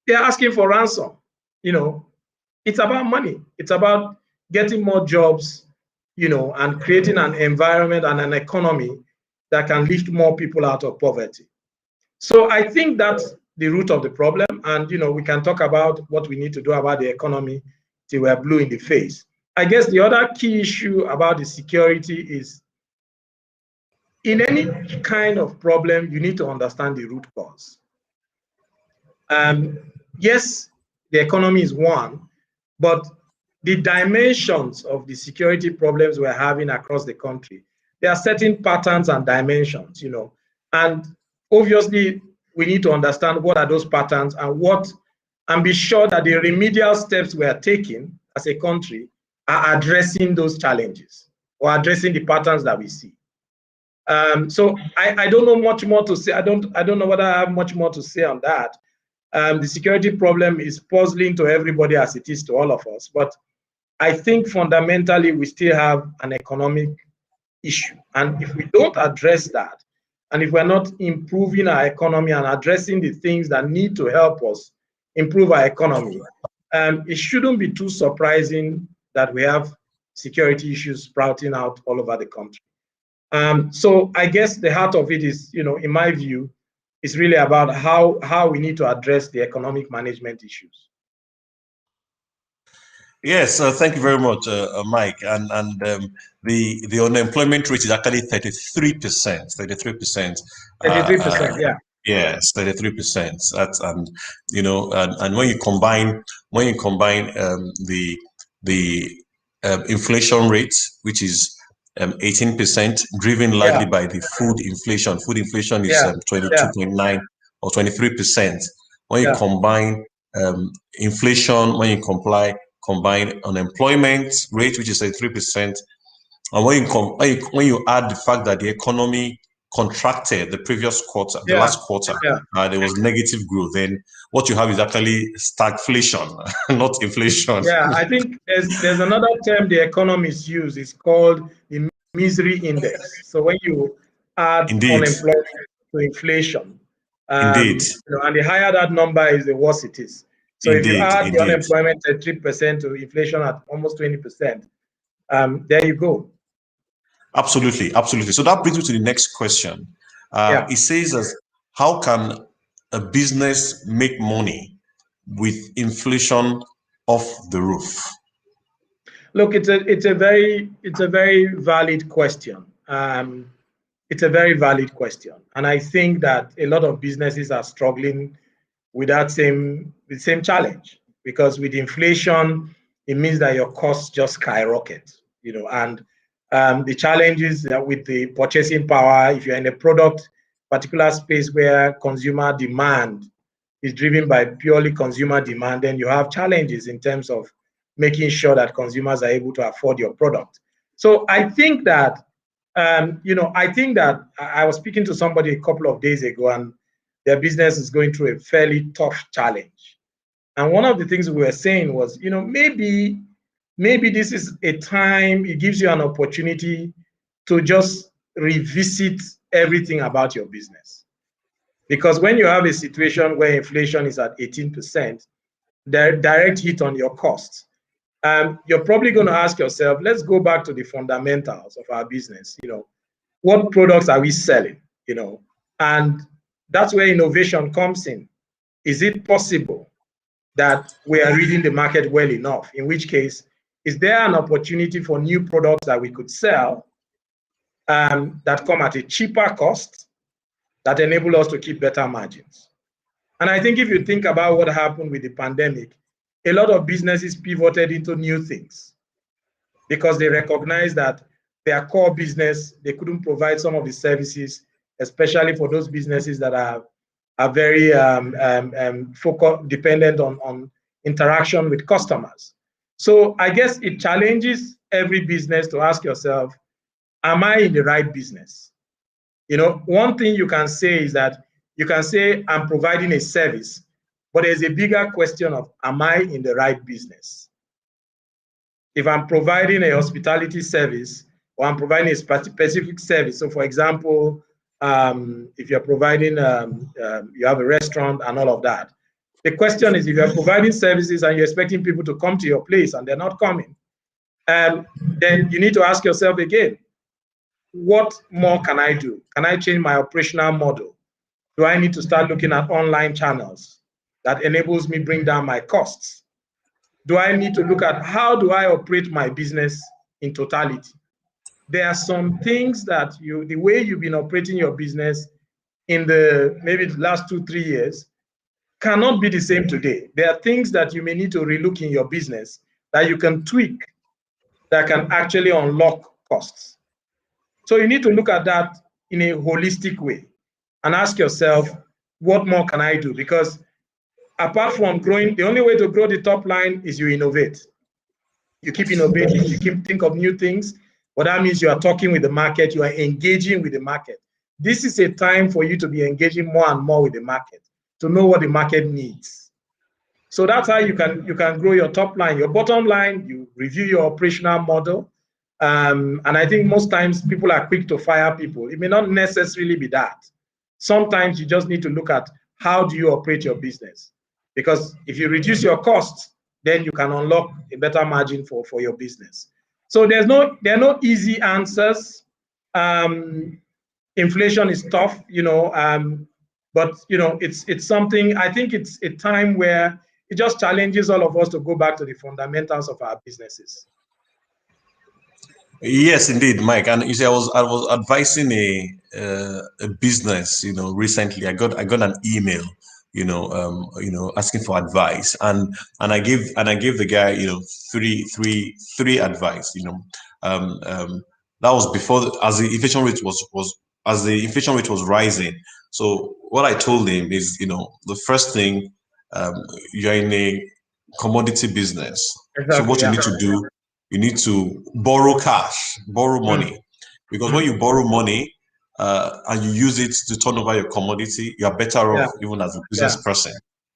[SPEAKER 2] they're asking for ransom. It's about money. It's about getting more jobs, and creating an environment and an economy that can lift more people out of poverty. So I think that's the root of the problem. And, we can talk about what we need to do about the economy till we're blue in the face. I guess the other key issue about the security is in any kind of problem, you need to understand the root cause. yes, the economy is one, but the dimensions of the security problems we're having across the country, there are certain patterns and dimensions, and obviously we need to understand what are those patterns and be sure that the remedial steps we are taking as a country are addressing those challenges or addressing the patterns that we see. So I don't know much more to say. I don't know whether I have much more to say on that. The security problem is puzzling to everybody as it is to all of us. But I think fundamentally we still have an economic issue. And if we don't address that, and if we're not improving our economy and addressing the things that need to help us improve our economy, it shouldn't be too surprising that we have security issues sprouting out all over the country. So I guess the heart of it is, in my view, is really about how we need to address the economic management issues.
[SPEAKER 1] Yes, thank you very much, Mike. And the unemployment rate is actually 33%. 33%.
[SPEAKER 2] 33%, yeah.
[SPEAKER 1] Yes, 33%. That's and when you combine the inflation rate, which is 18%, driven largely by the food inflation. Food inflation is 22.9 or 23%. When you combine inflation, when you combine unemployment rate, which is 33%, and when you add the fact that the economy contracted the previous quarter, the last quarter, there was negative growth, then what you have is actually stagflation, not inflation.
[SPEAKER 2] Yeah, I think there's another term the economists use. It's called the misery index. So when you add unemployment to inflation,
[SPEAKER 1] Indeed.
[SPEAKER 2] And the higher that number is, the worse it is. So if you add the unemployment at 3% to inflation at almost 20%, there you go.
[SPEAKER 1] Absolutely, absolutely. So that brings me to the next question. It says, how can a business make money with inflation off the roof?
[SPEAKER 2] Look, it's a very valid question. It's a very valid question, and I think that a lot of businesses are struggling with that same challenge, because with inflation, it means that your costs just skyrocket, and the challenges with the purchasing power. If you're in a particular space where consumer demand is driven by purely consumer demand, then you have challenges in terms of making sure that consumers are able to afford your product. So I think that, I was speaking to somebody a couple of days ago, and their business is going through a fairly tough challenge. And one of the things we were saying was, maybe this is a time, it gives you an opportunity to just revisit everything about your business. Because when you have a situation where inflation is at 18%, the direct hit on your costs, you're probably going to ask yourself, let's go back to the fundamentals of our business. What products are we selling? And that's where innovation comes in. Is it possible that we are reading the market well enough? In which case, is there an opportunity for new products that we could sell that come at a cheaper cost that enable us to keep better margins? And I think if you think about what happened with the pandemic, a lot of businesses pivoted into new things because they recognized that their core business, they couldn't provide some of the services, especially for those businesses that are very dependent on interaction with customers. So I guess it challenges every business to ask yourself, am I in the right business? One thing you can say is that you can say I'm providing a service, but there's a bigger question of, am I in the right business? If I'm providing a hospitality service, or I'm providing a specific service, so for example, if you're providing, you have a restaurant and all of that. The question is, if you're providing services and you're expecting people to come to your place and they're not coming, then you need to ask yourself again, what more can I do? Can I change my operational model? Do I need to start looking at online channels that enables me bring down my costs? Do I need to look at how do I operate my business in totality? There are some things that the way you've been operating your business in maybe the last 2-3 years, cannot be the same today. There are things that you may need to relook in your business that you can tweak that can actually unlock costs. So you need to look at that in a holistic way and ask yourself, what more can I do? Because apart from growing, the only way to grow the top line is you innovate. You keep innovating, you keep think of new things, but that means you are talking with the market, you are engaging with the market. This is a time for you to be engaging more and more with the market, to know what the market needs. So that's how you can grow your top line. Your bottom line, you review your operational model. And I think most times people are quick to fire people. It may not necessarily be that. Sometimes you just need to look at how do you operate your business. Because if you reduce your costs, then you can unlock a better margin for your business. So there are no easy answers. Inflation is tough, but it's something. I think it's a time where it just challenges all of us to go back to the fundamentals of our businesses.
[SPEAKER 1] Yes, indeed, Mike. And you see, I was advising a business, recently. I got an email, asking for advice, and I gave the guy, three advice. That was before, as the inflation rate was rising. So what I told him is, the first thing, you're in a commodity business.
[SPEAKER 2] Exactly,
[SPEAKER 1] so what you need to do, you need to borrow cash, borrow money, because when you borrow money and you use it to turn over your commodity, you are better off even as a business person,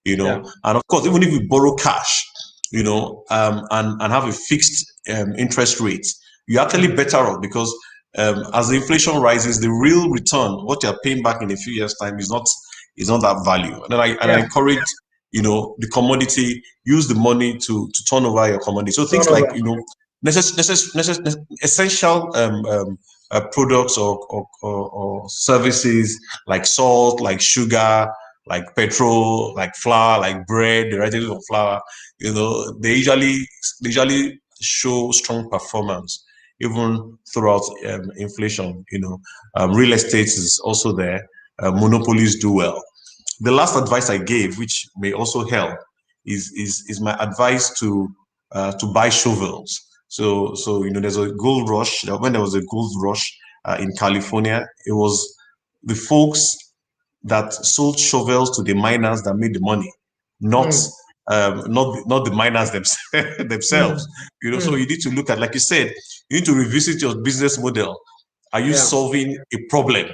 [SPEAKER 1] And of course, even if you borrow cash, and have a fixed interest rate, you're actually better off because as the inflation rises, the real return, what you're paying back in a few years' time, is not that value. And I encourage the commodity, use the money to turn over your commodity. So things like essential products or services like salt, like sugar, like petrol, like flour, like bread, derivatives of flour. They usually show strong performance even throughout inflation. Real estate is also there. Monopolies do well. The last advice I gave, which may also help, is my advice to buy shovels. So there's a gold rush. When there was a gold rush in California, it was the folks that sold shovels to the miners that made the money, not the miners themselves. So you need to look at, like you said, you need to revisit your business model. Are you solving a problem?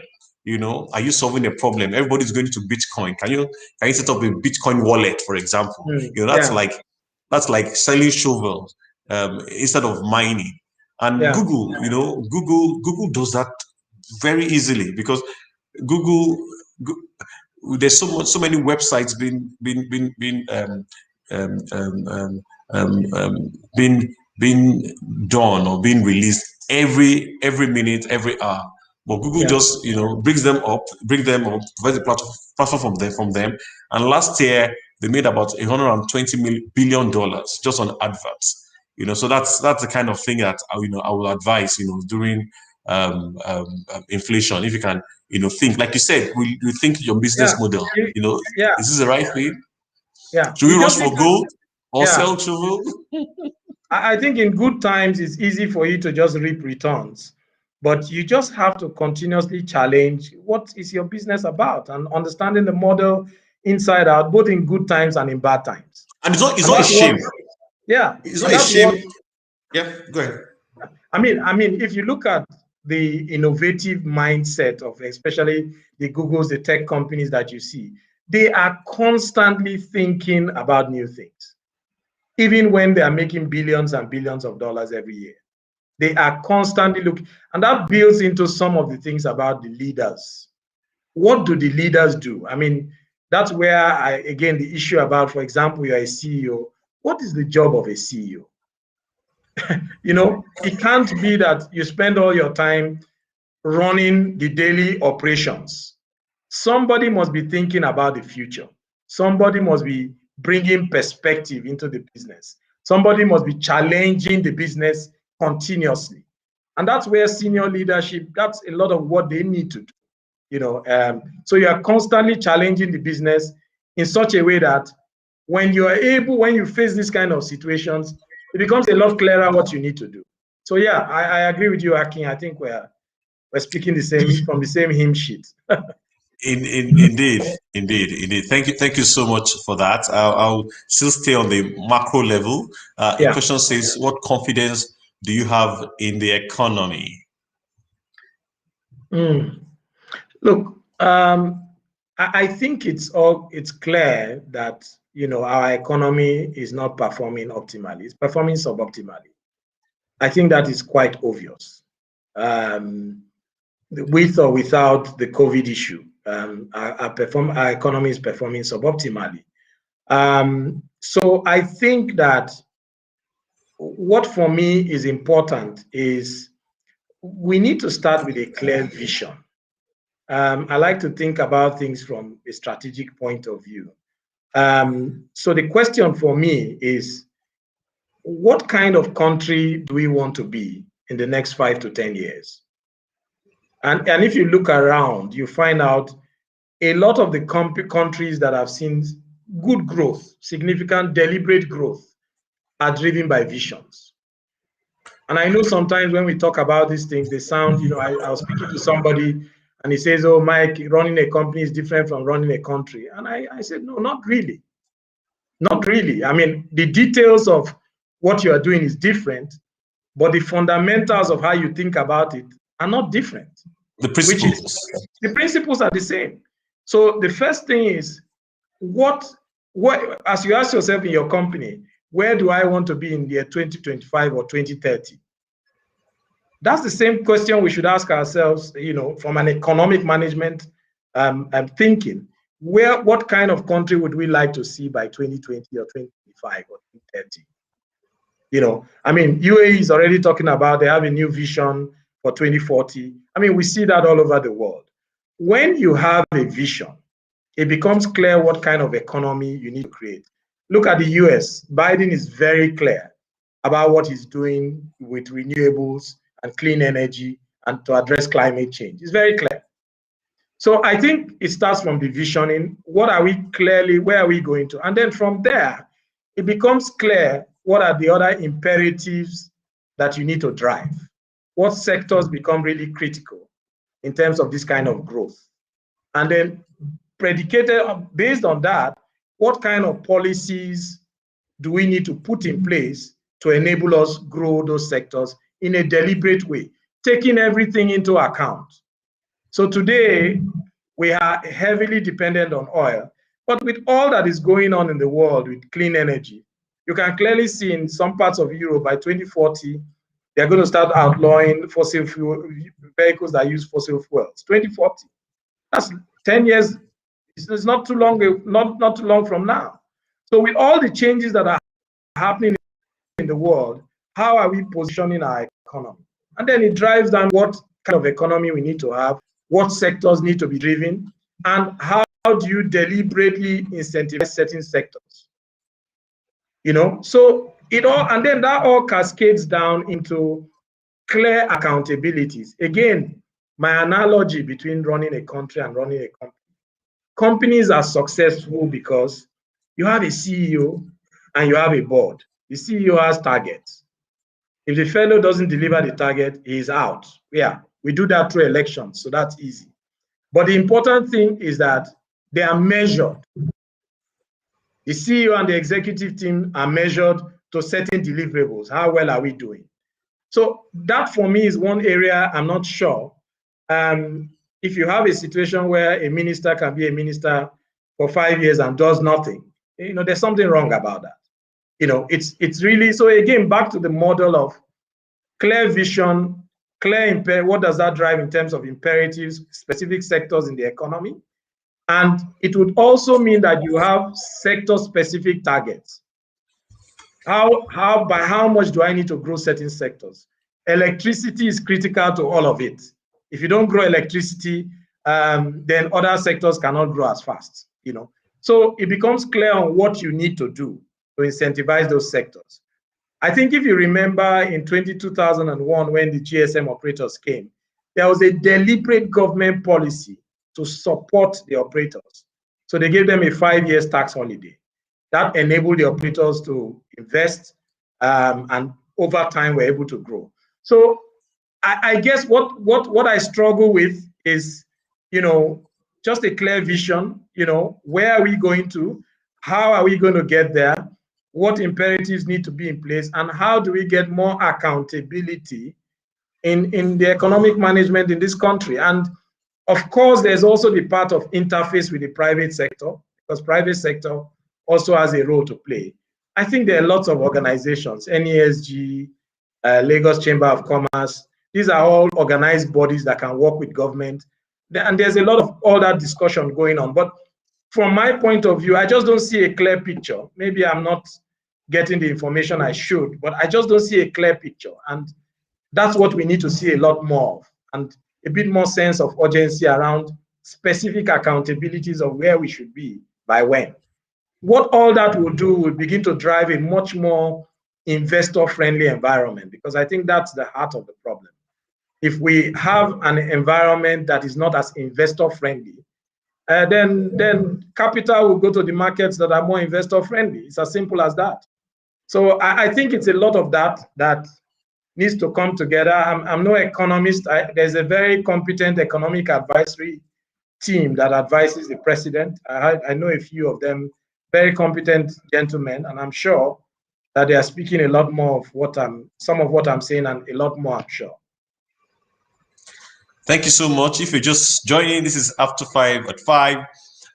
[SPEAKER 1] Are you solving a problem? Everybody's going to Bitcoin. Can you set up a Bitcoin wallet, for example? That's like selling shovels instead of mining. And Google does that very easily because Google there's so many websites being done or being released every minute, every hour. But Google just bring them up, provides the platform from them. And last year they made about $120 billion just on adverts. So that's the kind of thing that I will advise during inflation. If you can think, like you said, we think your business model. Is this the right thing? Should we rush for gold or sell shovel?
[SPEAKER 2] I think in good times it's easy for you to just reap returns, but you just have to continuously challenge what is your business about and understanding the model inside out, both in good times and in bad times.
[SPEAKER 1] And it's not a shame.
[SPEAKER 2] It's
[SPEAKER 1] not a shame. Go ahead.
[SPEAKER 2] I mean, if you look at the innovative mindset of especially the Googles, the tech companies that you see, they are constantly thinking about new things. Even when they are making billions and billions of dollars every year, they are constantly looking. And that builds into some of the things about the leaders. What do the leaders do? I mean, that's where again, the issue about, for example, you're a CEO. What is the job of a CEO? It can't be that you spend all your time running the daily operations. Somebody must be thinking about the future. Somebody must be bringing perspective into the business. Somebody must be challenging the business continuously. And that's where senior leadership, that's a lot of what they need to do. So you are constantly challenging the business in such a way that when you face this kind of situations, it becomes a lot clearer what you need to do. So yeah, I agree with you, Akin. I think we're speaking from the same hymn sheet.
[SPEAKER 1] Indeed. Thank you so much for that. I'll still stay on the macro level. A
[SPEAKER 2] Yeah.
[SPEAKER 1] question says, what confidence do you have in the economy?
[SPEAKER 2] Look, I think it's clear that our economy is not performing optimally. It's performing suboptimally. I think that is quite obvious. With or without the COVID issue, our economy is performing suboptimally. So I think that what for me is important is we need to start with a clear vision. I like to think about things from a strategic point of view. So the question for me is, what kind of country do we want to be in the next 5 to 10 years? And if you look around, you find out a lot of the countries that have seen good growth, significant deliberate growth, are driven by visions. And I know sometimes when we talk about these things, they sound, I was speaking to somebody and he says, oh, Mike, running a company is different from running a country. And I said, no, not really. Not really. I mean, the details of what you are doing is different, but the fundamentals of how you think about it are not different.
[SPEAKER 1] The principles.
[SPEAKER 2] The principles are the same. So the first thing is, what as you ask yourself in your company, where do I want to be in the year 2025 or 2030? That's the same question we should ask ourselves, from an economic management thinking. What kind of country would we like to see by 2020 or 2025 or 2030? I mean, UAE is already talking about, they have a new vision for 2040. I mean, we see that all over the world. When you have a vision, it becomes clear what kind of economy you need to create. Look at the US. Biden is very clear about what he's doing with renewables and clean energy and to address climate change. It's very clear. So I think it starts from the visioning. Where are we going to? And then from there, it becomes clear what are the other imperatives that you need to drive. What sectors become really critical in terms of this kind of growth? And then based on that, what kind of policies do we need to put in place to enable us grow those sectors in a deliberate way, taking everything into account? So today, we are heavily dependent on oil, but with all that is going on in the world with clean energy, you can clearly see in some parts of Europe by 2040, they're going to start outlawing fossil fuel vehicles that use fossil fuels. 2040, that's 10 years. It's not too long, not too long from now. So with all the changes that are happening in the world, how are we positioning our economy? And then it drives down what kind of economy we need to have, what sectors need to be driven, and how do you deliberately incentivize certain sectors? So it all, and then that all cascades down into clear accountabilities. Again, my analogy between running a country and running a company. Companies are successful because you have a CEO and you have a board. The CEO has targets. If the fellow doesn't deliver the target, he is out. Yeah, we do that through elections, so that's easy. But the important thing is that they are measured. The CEO and the executive team are measured to certain deliverables. How well are we doing? So that for me is one area I'm not sure. If you have a situation where a minister can be a minister for 5 years and does nothing, there's something wrong about that. It's really, so again, back to the model of clear vision, what does that drive in terms of imperatives, specific sectors in the economy? And it would also mean that you have sector-specific targets. By how much do I need to grow certain sectors? Electricity is critical to all of it. If you don't grow electricity, then other sectors cannot grow as fast. So it becomes clear on what you need to do to incentivize those sectors. I think if you remember in 2001, when the GSM operators came, there was a deliberate government policy to support the operators So they gave them a 5 years tax holiday. That enabled the operators to invest, and over time were able to grow. So I guess what I struggle with is, just a clear vision. Where are we going to? How are we going to get there? What imperatives need to be in place? And how do we get more accountability in the economic management in this country? And of course, there's also the part of interface with the private sector, because private sector also has a role to play. I think there are lots of organizations, NESG, Lagos Chamber of Commerce. These are all organized bodies that can work with government. And there's a lot of all that discussion going on. But from my point of view, I just don't see a clear picture. Maybe I'm not getting the information I should, but I just don't see a clear picture. And that's what we need to see a lot more of, and a bit more sense of urgency around specific accountabilities of where we should be by when. What all that will do will begin to drive a much more investor-friendly environment, because I think that's the heart of the problem. If we have an environment that is not as investor-friendly, then capital will go to the markets that are more investor-friendly. It's as simple as that. So I think it's a lot of that needs to come together. I'm no economist. There's a very competent economic advisory team that advises the president. I know a few of them, very competent gentlemen, and I'm sure that they are speaking a lot more of some of what I'm saying, and a lot more, I'm sure.
[SPEAKER 1] Thank you so much. If you're just joining, this is After 5 at 5.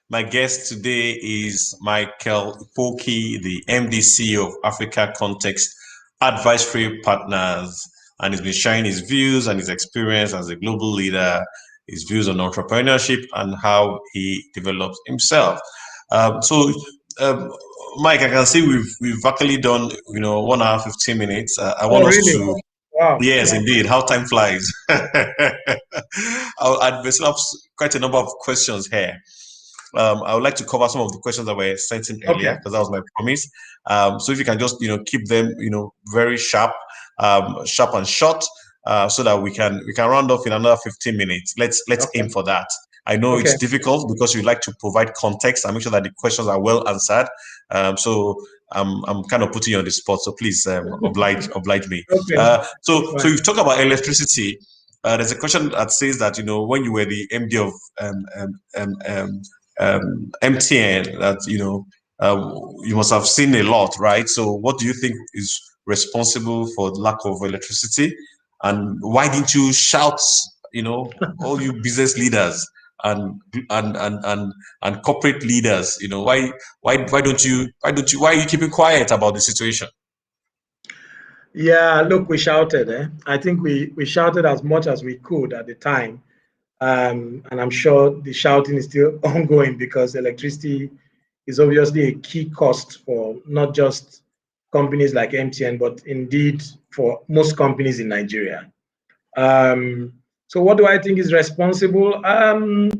[SPEAKER 1] My guest today is Michael Ikpoki, the MD CEO of Africa Context Advisory Partners, and he's been sharing his views and his experience as a global leader, his views on entrepreneurship and how he develops himself. Mike, I can see we've actually done 1 hour 15 minutes. I want us
[SPEAKER 2] really?
[SPEAKER 1] to.
[SPEAKER 2] Wow.
[SPEAKER 1] Yes, indeed. How time flies. I'd have quite a number of questions here. I would like to cover some of the questions that were sent in earlier, because that was my promise. So if you can just keep them very sharp, sharp and short, so that we can round off in another 15 minutes. Let's aim for that. I know it's difficult because you like to provide context and make sure that the questions are well answered. So I'm kind of putting you on the spot. So please oblige me. So you've talked about electricity. There's a question that says that when you were the MD of MTN, that you must have seen a lot, right? So what do you think is responsible for the lack of electricity, and why didn't you shout? All you business leaders and corporate leaders, why are you keeping quiet about the situation?
[SPEAKER 2] Yeah, look, we shouted. I think we shouted as much as we could at the time. And I'm sure the shouting is still ongoing, because electricity is obviously a key cost for not just companies like MTN, but indeed for most companies in Nigeria. So what do I think is responsible? I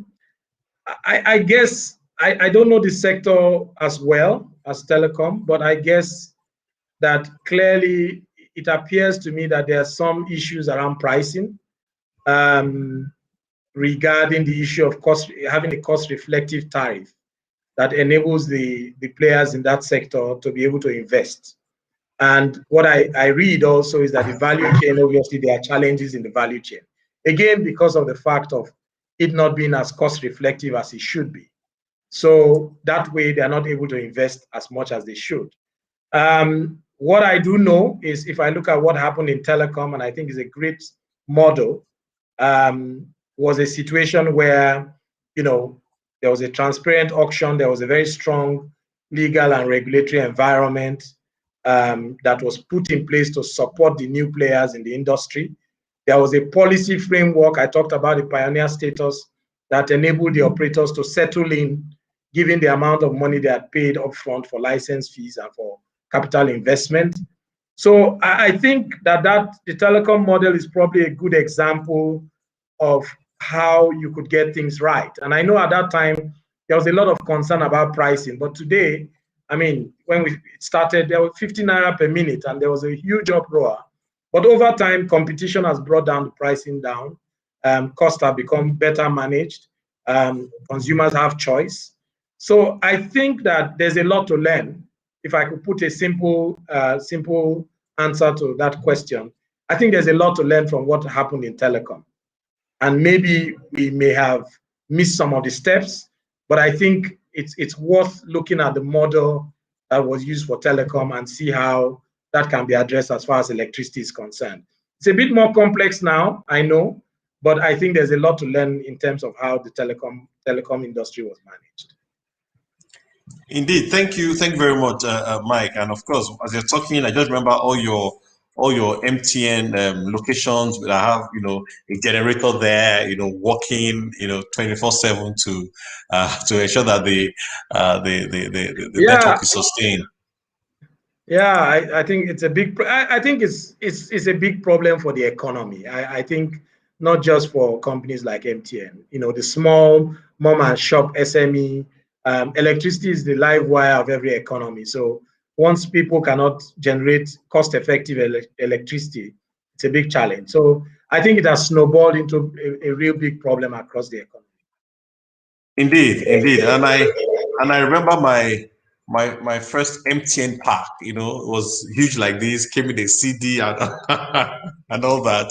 [SPEAKER 2] guess I don't know the sector as well as telecom, but I guess that clearly it appears to me that there are some issues around pricing, regarding the issue of having a cost reflective tariff that enables the players in that sector to be able to invest. And what I read also is that the value chain, obviously there are challenges in the value chain. Again, because of the fact of it not being as cost reflective as it should be. So that way they are not able to invest as much as they should. What I do know is, if I look at what happened in telecom, and I think is a great model, was a situation where, there was a transparent auction, there was a very strong legal and regulatory environment that was put in place to support the new players in the industry. There was a policy framework. I talked about the pioneer status that enabled the operators to settle in, given the amount of money they had paid upfront for license fees and for capital investment. So I think that the telecom model is probably a good example of how you could get things right. And I know at that time, there was a lot of concern about pricing. But today, I mean, when we started, there was 50 naira per minute, and there was a huge uproar. But over time, competition has brought down the pricing down. Costs have become better managed. Consumers have choice. So I think that there's a lot to learn. If I could put a simple answer to that question, I think there's a lot to learn from what happened in telecom. And maybe we may have missed some of the steps, but I think it's worth looking at the model that was used for telecom and see how that can be addressed as far as electricity is concerned. It's a bit more complex now, I know, but I think there's a lot to learn in terms of how the telecom industry was managed.
[SPEAKER 1] Indeed, thank you very much, Mike. And of course, as you're talking, I just remember all your MTN locations that have a generator there, working 24/7 to ensure that the
[SPEAKER 2] Yeah,
[SPEAKER 1] network is sustained.
[SPEAKER 2] yeah, I think it's a big. I think it's a big problem for the economy. I think not just for companies like MTN. The small mom and shop SME. Electricity is the live wire of every economy. So once people cannot generate cost-effective electricity, it's a big challenge. So I think it has snowballed into a real big problem across the economy.
[SPEAKER 1] Indeed, indeed, and I remember my first MTN pack. It was huge like this. Came with a CD and and all that.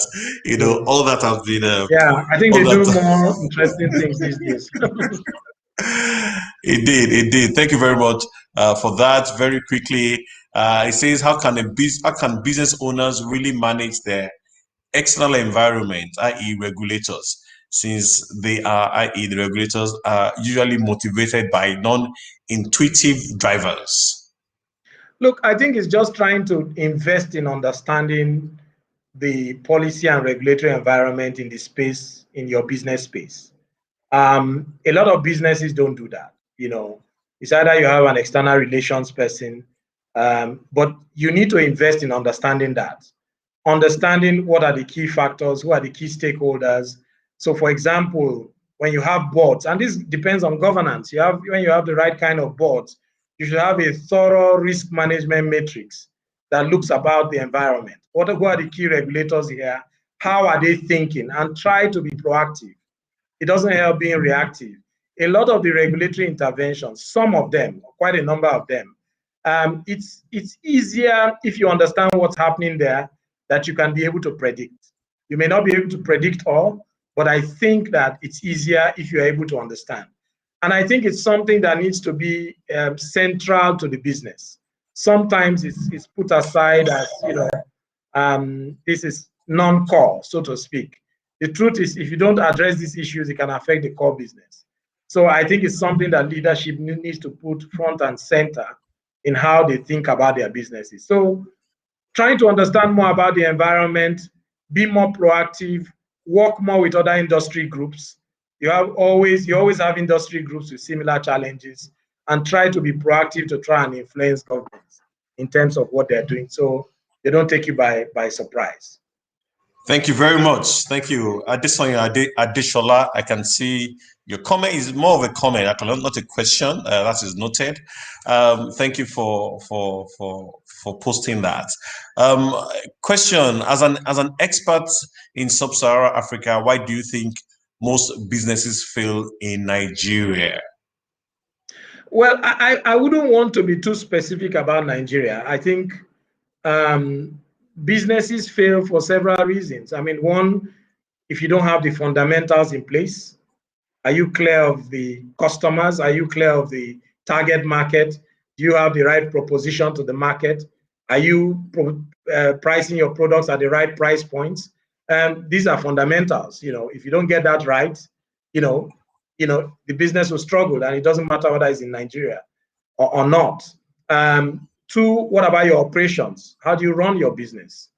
[SPEAKER 1] All that has been
[SPEAKER 2] Yeah, I think
[SPEAKER 1] all
[SPEAKER 2] they do
[SPEAKER 1] that.
[SPEAKER 2] more interesting things these days.
[SPEAKER 1] Indeed, indeed. Thank you very much for that. Very quickly, it says, how can business owners really manage their external environment, i.e., regulators, since they are, i.e., the regulators are usually motivated by non-intuitive drivers?
[SPEAKER 2] Look, I think it's just trying to invest in understanding the policy and regulatory environment in the space, in your business space. A lot of businesses don't do that. It's either you have an external relations person, but you need to invest in understanding that, understanding what are the key factors, who are the key stakeholders. So, for example, when you have boards, and this depends on governance, when you have the right kind of boards, you should have a thorough risk management matrix that looks about the environment. Who are the key regulators here? How are they thinking? And try to be proactive. It doesn't help being reactive. A lot of the regulatory interventions, some of them, quite a number of them, it's easier if you understand what's happening there that you can be able to predict. You may not be able to predict all, but I think that it's easier if you're able to understand. And I think it's something that needs to be central to the business. Sometimes it's put aside as, this is non-core, so to speak. The truth is, if you don't address these issues, it can affect the core business. So I think it's something that leadership needs to put front and center in how they think about their businesses. So trying to understand more about the environment, be more proactive, work more with other industry groups. You always have industry groups with similar challenges, and try to be proactive to try and influence governments in terms of what they're doing, so they don't take you by surprise.
[SPEAKER 1] Thank you very much. Thank you. Adeshola, I can see your comment is more of a comment, actually, not a question. That is noted. Thank you for posting that. Question: As an expert in sub-Saharan Africa, why do you think most businesses fail in Nigeria?
[SPEAKER 2] Well, I wouldn't want to be too specific about Nigeria. I think businesses fail for several reasons. I mean, one, if you don't have the fundamentals in place, are you clear of the customers? Are you clear of the target market? Do you have the right proposition to the market? Are you pricing your products at the right price points? These are fundamentals. If you don't get that right, the business will struggle, and it doesn't matter whether it's in Nigeria or not. Two, what about your operations? How do you run your business?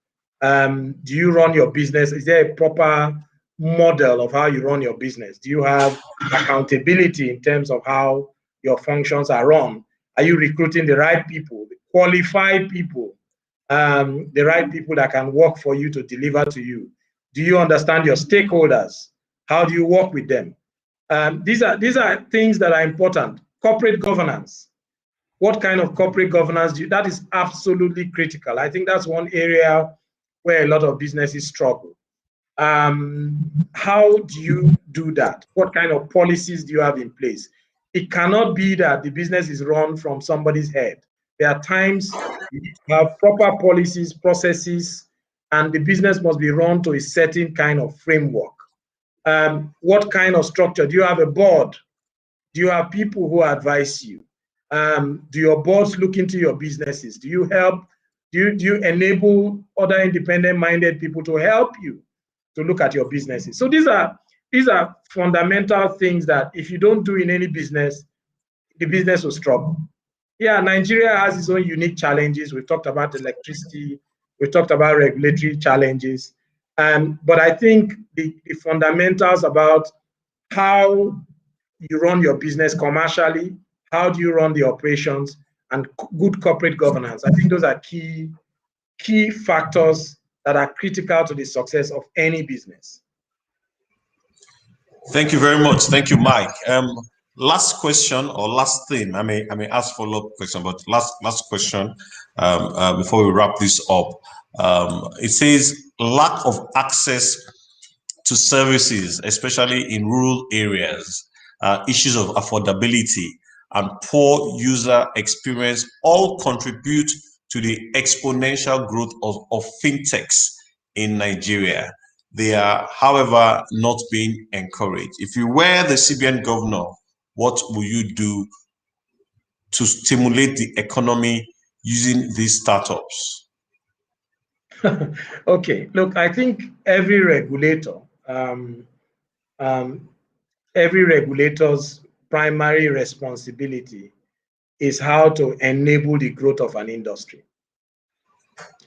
[SPEAKER 2] Do you run your business? Is there a proper model of how you run your business? Do you have accountability in terms of how your functions are run? Are you recruiting the right people, the qualified people, the right people that can work for you to deliver to you? Do you understand your stakeholders? How do you work with them? These are things that are important. Corporate governance. What kind of corporate governance do you? That is absolutely critical. I think that's one area where a lot of businesses struggle. How do you do that? What kind of policies do you have in place? it cannot be that the business is run from somebody's head. There are times you need to have proper policies, processes, and the business must be run to a certain kind of framework. What kind of structure? Do you have a board? Do you have people who advise you? Do your boards look into your businesses? Do you help? Do you enable other independent-minded people to help you to look at your businesses? So these are fundamental things that if you don't do in any business, the business will struggle. Yeah, Nigeria has its own unique challenges. We've talked about electricity. We've talked about regulatory challenges. But I think the fundamentals about how you run your business commercially, how do you run the operations, and good corporate governance, I think those are key factors that are critical to the success of any business.
[SPEAKER 1] Thank you very much. Thank you, Mike. Last question or last thing. I may ask follow-up question, but last question before we wrap this up. It says lack of access to services, especially in rural areas, issues of affordability, and poor user experience all contribute to the exponential growth of fintechs in Nigeria. They are, however, not being encouraged. If you were the CBN governor, what will you do to stimulate the economy using these startups?
[SPEAKER 2] Okay, look, I think every regulator's primary responsibility is how to enable the growth of an industry.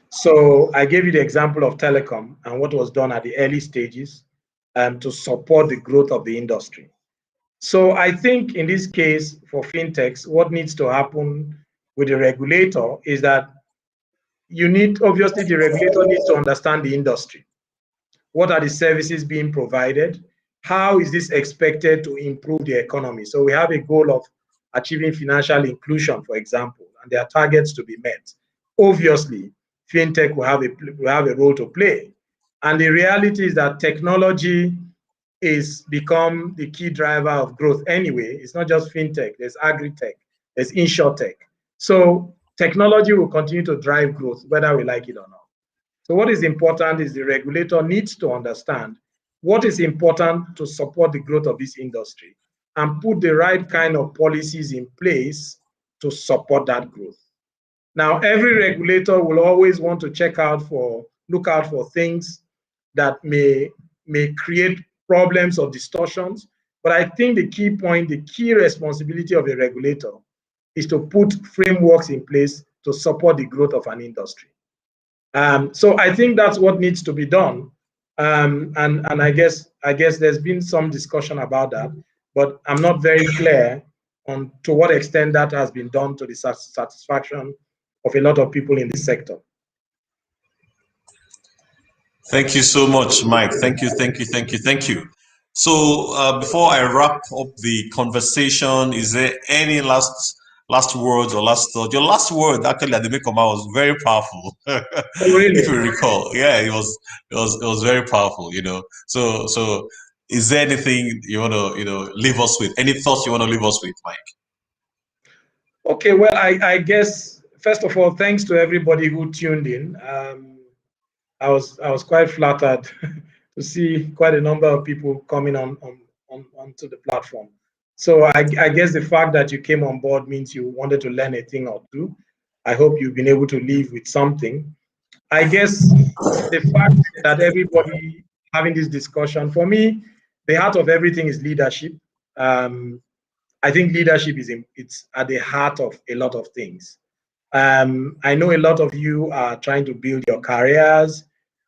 [SPEAKER 2] So I gave you the example of telecom and what was done at the early stages to support the growth of the industry. So I think in this case for fintechs, what needs to happen with the regulator is that obviously the regulator needs to understand the industry. What are the services being provided? How is this expected to improve the economy? So we have a goal of achieving financial inclusion, for example, and there are targets to be met. Obviously, fintech will have a role to play. And the reality is that technology is become the key driver of growth anyway. It's not just fintech, there's agri-tech, there's insurtech. So technology will continue to drive growth, whether we like it or not. So what is important is the regulator needs to understand what is important to support the growth of this industry and put the right kind of policies in place to support that growth. Now, every regulator will always want to look out for things that may create problems or distortions. But I think the key point, the key responsibility of a regulator is to put frameworks in place to support the growth of an industry. So I think that's what needs to be done. And I guess there's been some discussion about that, but I'm not very clear on to what extent that has been done to the satisfaction of a lot of people in this sector.
[SPEAKER 1] Thank you so much, Mike. Thank you. So before I wrap up the conversation, is there any last words or last thought? Your last word actually at the Makeover was very powerful.
[SPEAKER 2] Oh, really?
[SPEAKER 1] If you recall, yeah, it was very powerful. So is there anything you want to leave us with? Any thoughts you want to leave us with, Mike?
[SPEAKER 2] Okay, well, I guess first of all, thanks to everybody who tuned in. I was quite flattered to see quite a number of people coming onto the platform. So I guess the fact that you came on board means you wanted to learn a thing or two. I hope you've been able to leave with something. I guess the fact that everybody having this discussion, for me, the heart of everything is leadership. I think leadership it's at the heart of a lot of things. I know a lot of you are trying to build your careers,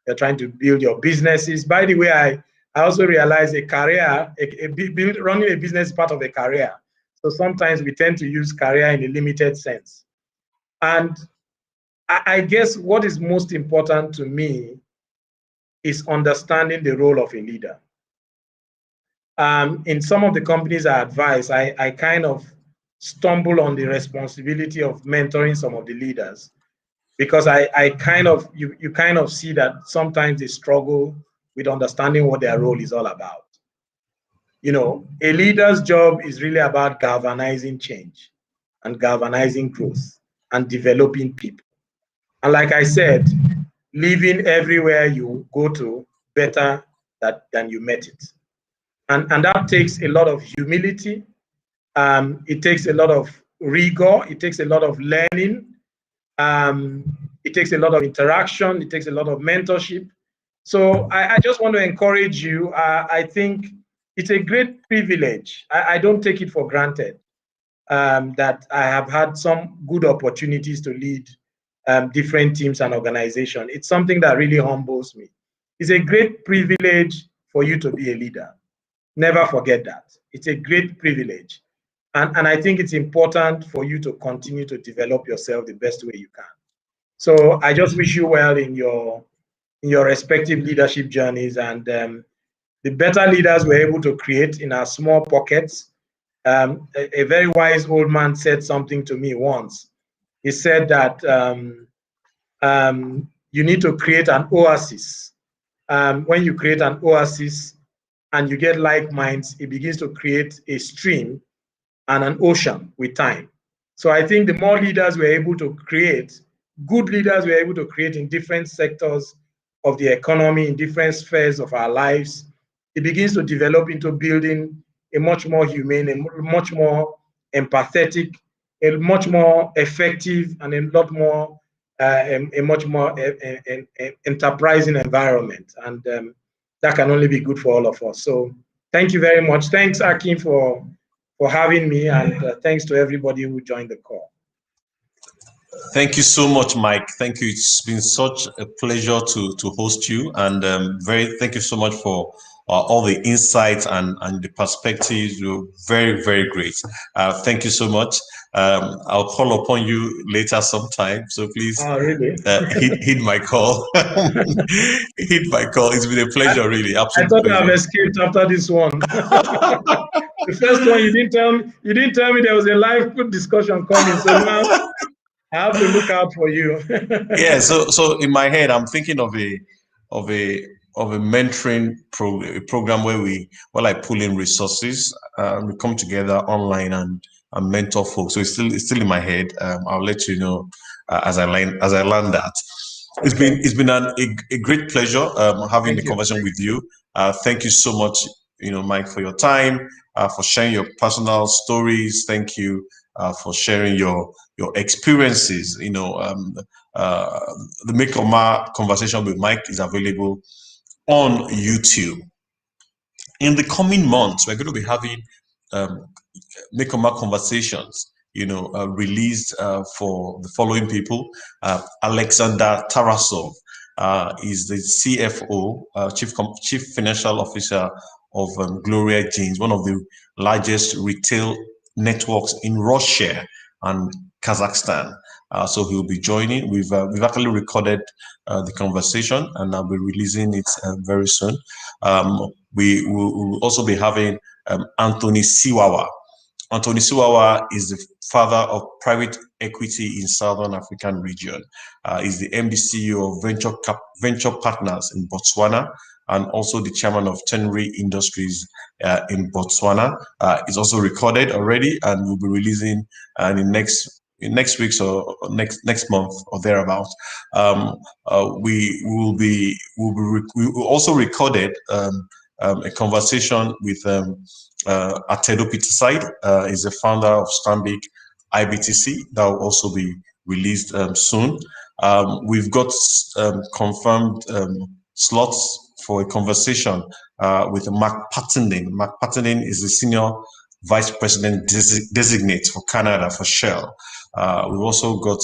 [SPEAKER 2] you're trying to build your businesses. By the way, I also realize running a business is part of a career. So sometimes we tend to use career in a limited sense. And I guess what is most important to me is understanding the role of a leader. In some of the companies I advise, I kind of stumble on the responsibility of mentoring some of the leaders, because you kind of see that sometimes they struggle with understanding what their role is all about. a leader's job is really about galvanizing change and galvanizing growth and developing people. And like I said, leaving everywhere you go to better than you met it. And that takes a lot of humility. It takes a lot of rigor. It takes a lot of learning. It takes a lot of interaction. It takes a lot of mentorship. So I just want to encourage you. I think it's a great privilege. I don't take it for granted that I have had some good opportunities to lead different teams and organizations. It's something that really humbles me. It's a great privilege for you to be a leader. Never forget that. It's a great privilege. And I think it's important for you to continue to develop yourself the best way you can. So I just wish you well in your respective leadership journeys, and the better leaders we're able to create in our small pockets. A very wise old man said something to me once. He said that you need to create an oasis. When you create an oasis and you get like minds, it begins to create a stream and an ocean with time. So I think the more leaders we're able to create, good leaders we're able to create in different sectors of the economy, in different spheres of our lives, it begins to develop into building a much more humane, a much more empathetic, a much more effective, and a lot more, a much more enterprising environment. And that can only be good for all of us. So thank you very much. Thanks, Akin, for having me, and thanks to everybody who joined the call.
[SPEAKER 1] Thank you so much, Mike. Thank you. It's been such a pleasure to host you, and thank you so much for all the insights and the perspectives. You're very, very great. Thank you so much. I'll call upon you later sometime. So please
[SPEAKER 2] really?
[SPEAKER 1] hit my call. Hit my call. It's been a pleasure, really. Absolute
[SPEAKER 2] I thought
[SPEAKER 1] pleasure.
[SPEAKER 2] I've escaped after this one. The first one, you didn't tell me there was a live discussion coming. So now I have to look out for you.
[SPEAKER 1] Yeah, so in my head, I'm thinking of a mentoring program where I pull in resources, we come together online and mentor folks. So it's still in my head. I'll let you know as I learn that. It's been a great pleasure having the conversation with you. Thank you so much, Mike, for your time, for sharing your personal stories. Thank you for sharing your experiences. The Make or Ma conversation with Mike is available on YouTube. In the coming months, we're going to be having Make or Ma conversations, released for the following people. Alexander Tarasov is the CFO, Chief Financial Officer of Gloria Jeans, one of the largest retail networks in Russia and Kazakhstan. So he'll be joining. We've actually recorded the conversation, and I'll be releasing it very soon. We will also be having Anthony Siwawa. Anthony Siwawa is the father of private equity in Southern African region. He's the MD CEO of Venture Partners in Botswana, and also the chairman of Tenri Industries in Botswana. It's also recorded already, and we'll be releasing in next week or next month or thereabout. We will also recorded a conversation with Atedo Peterside. Is the founder of Stanbic IBTC. That will also be released soon. We've got confirmed slots for a conversation with Mark Pattenden. Mark Pattenden is the senior vice president designate for Canada for Shell. We've also got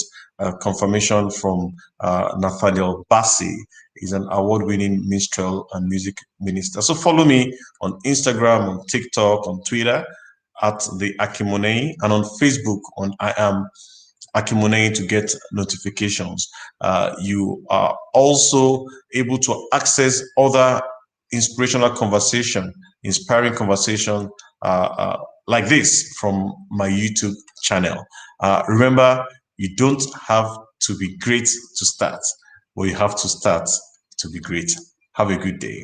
[SPEAKER 1] confirmation from Nathaniel Bassi. He's an award-winning minstrel and music minister. So follow me on Instagram, on TikTok, on Twitter at the Akin Monehin, and on Facebook on I am Akin Monehin to get notifications. You are also able to access other inspirational conversation, inspiring conversation like this from my YouTube channel. Remember, you don't have to be great to start, but you have to start to be great. Have a good day.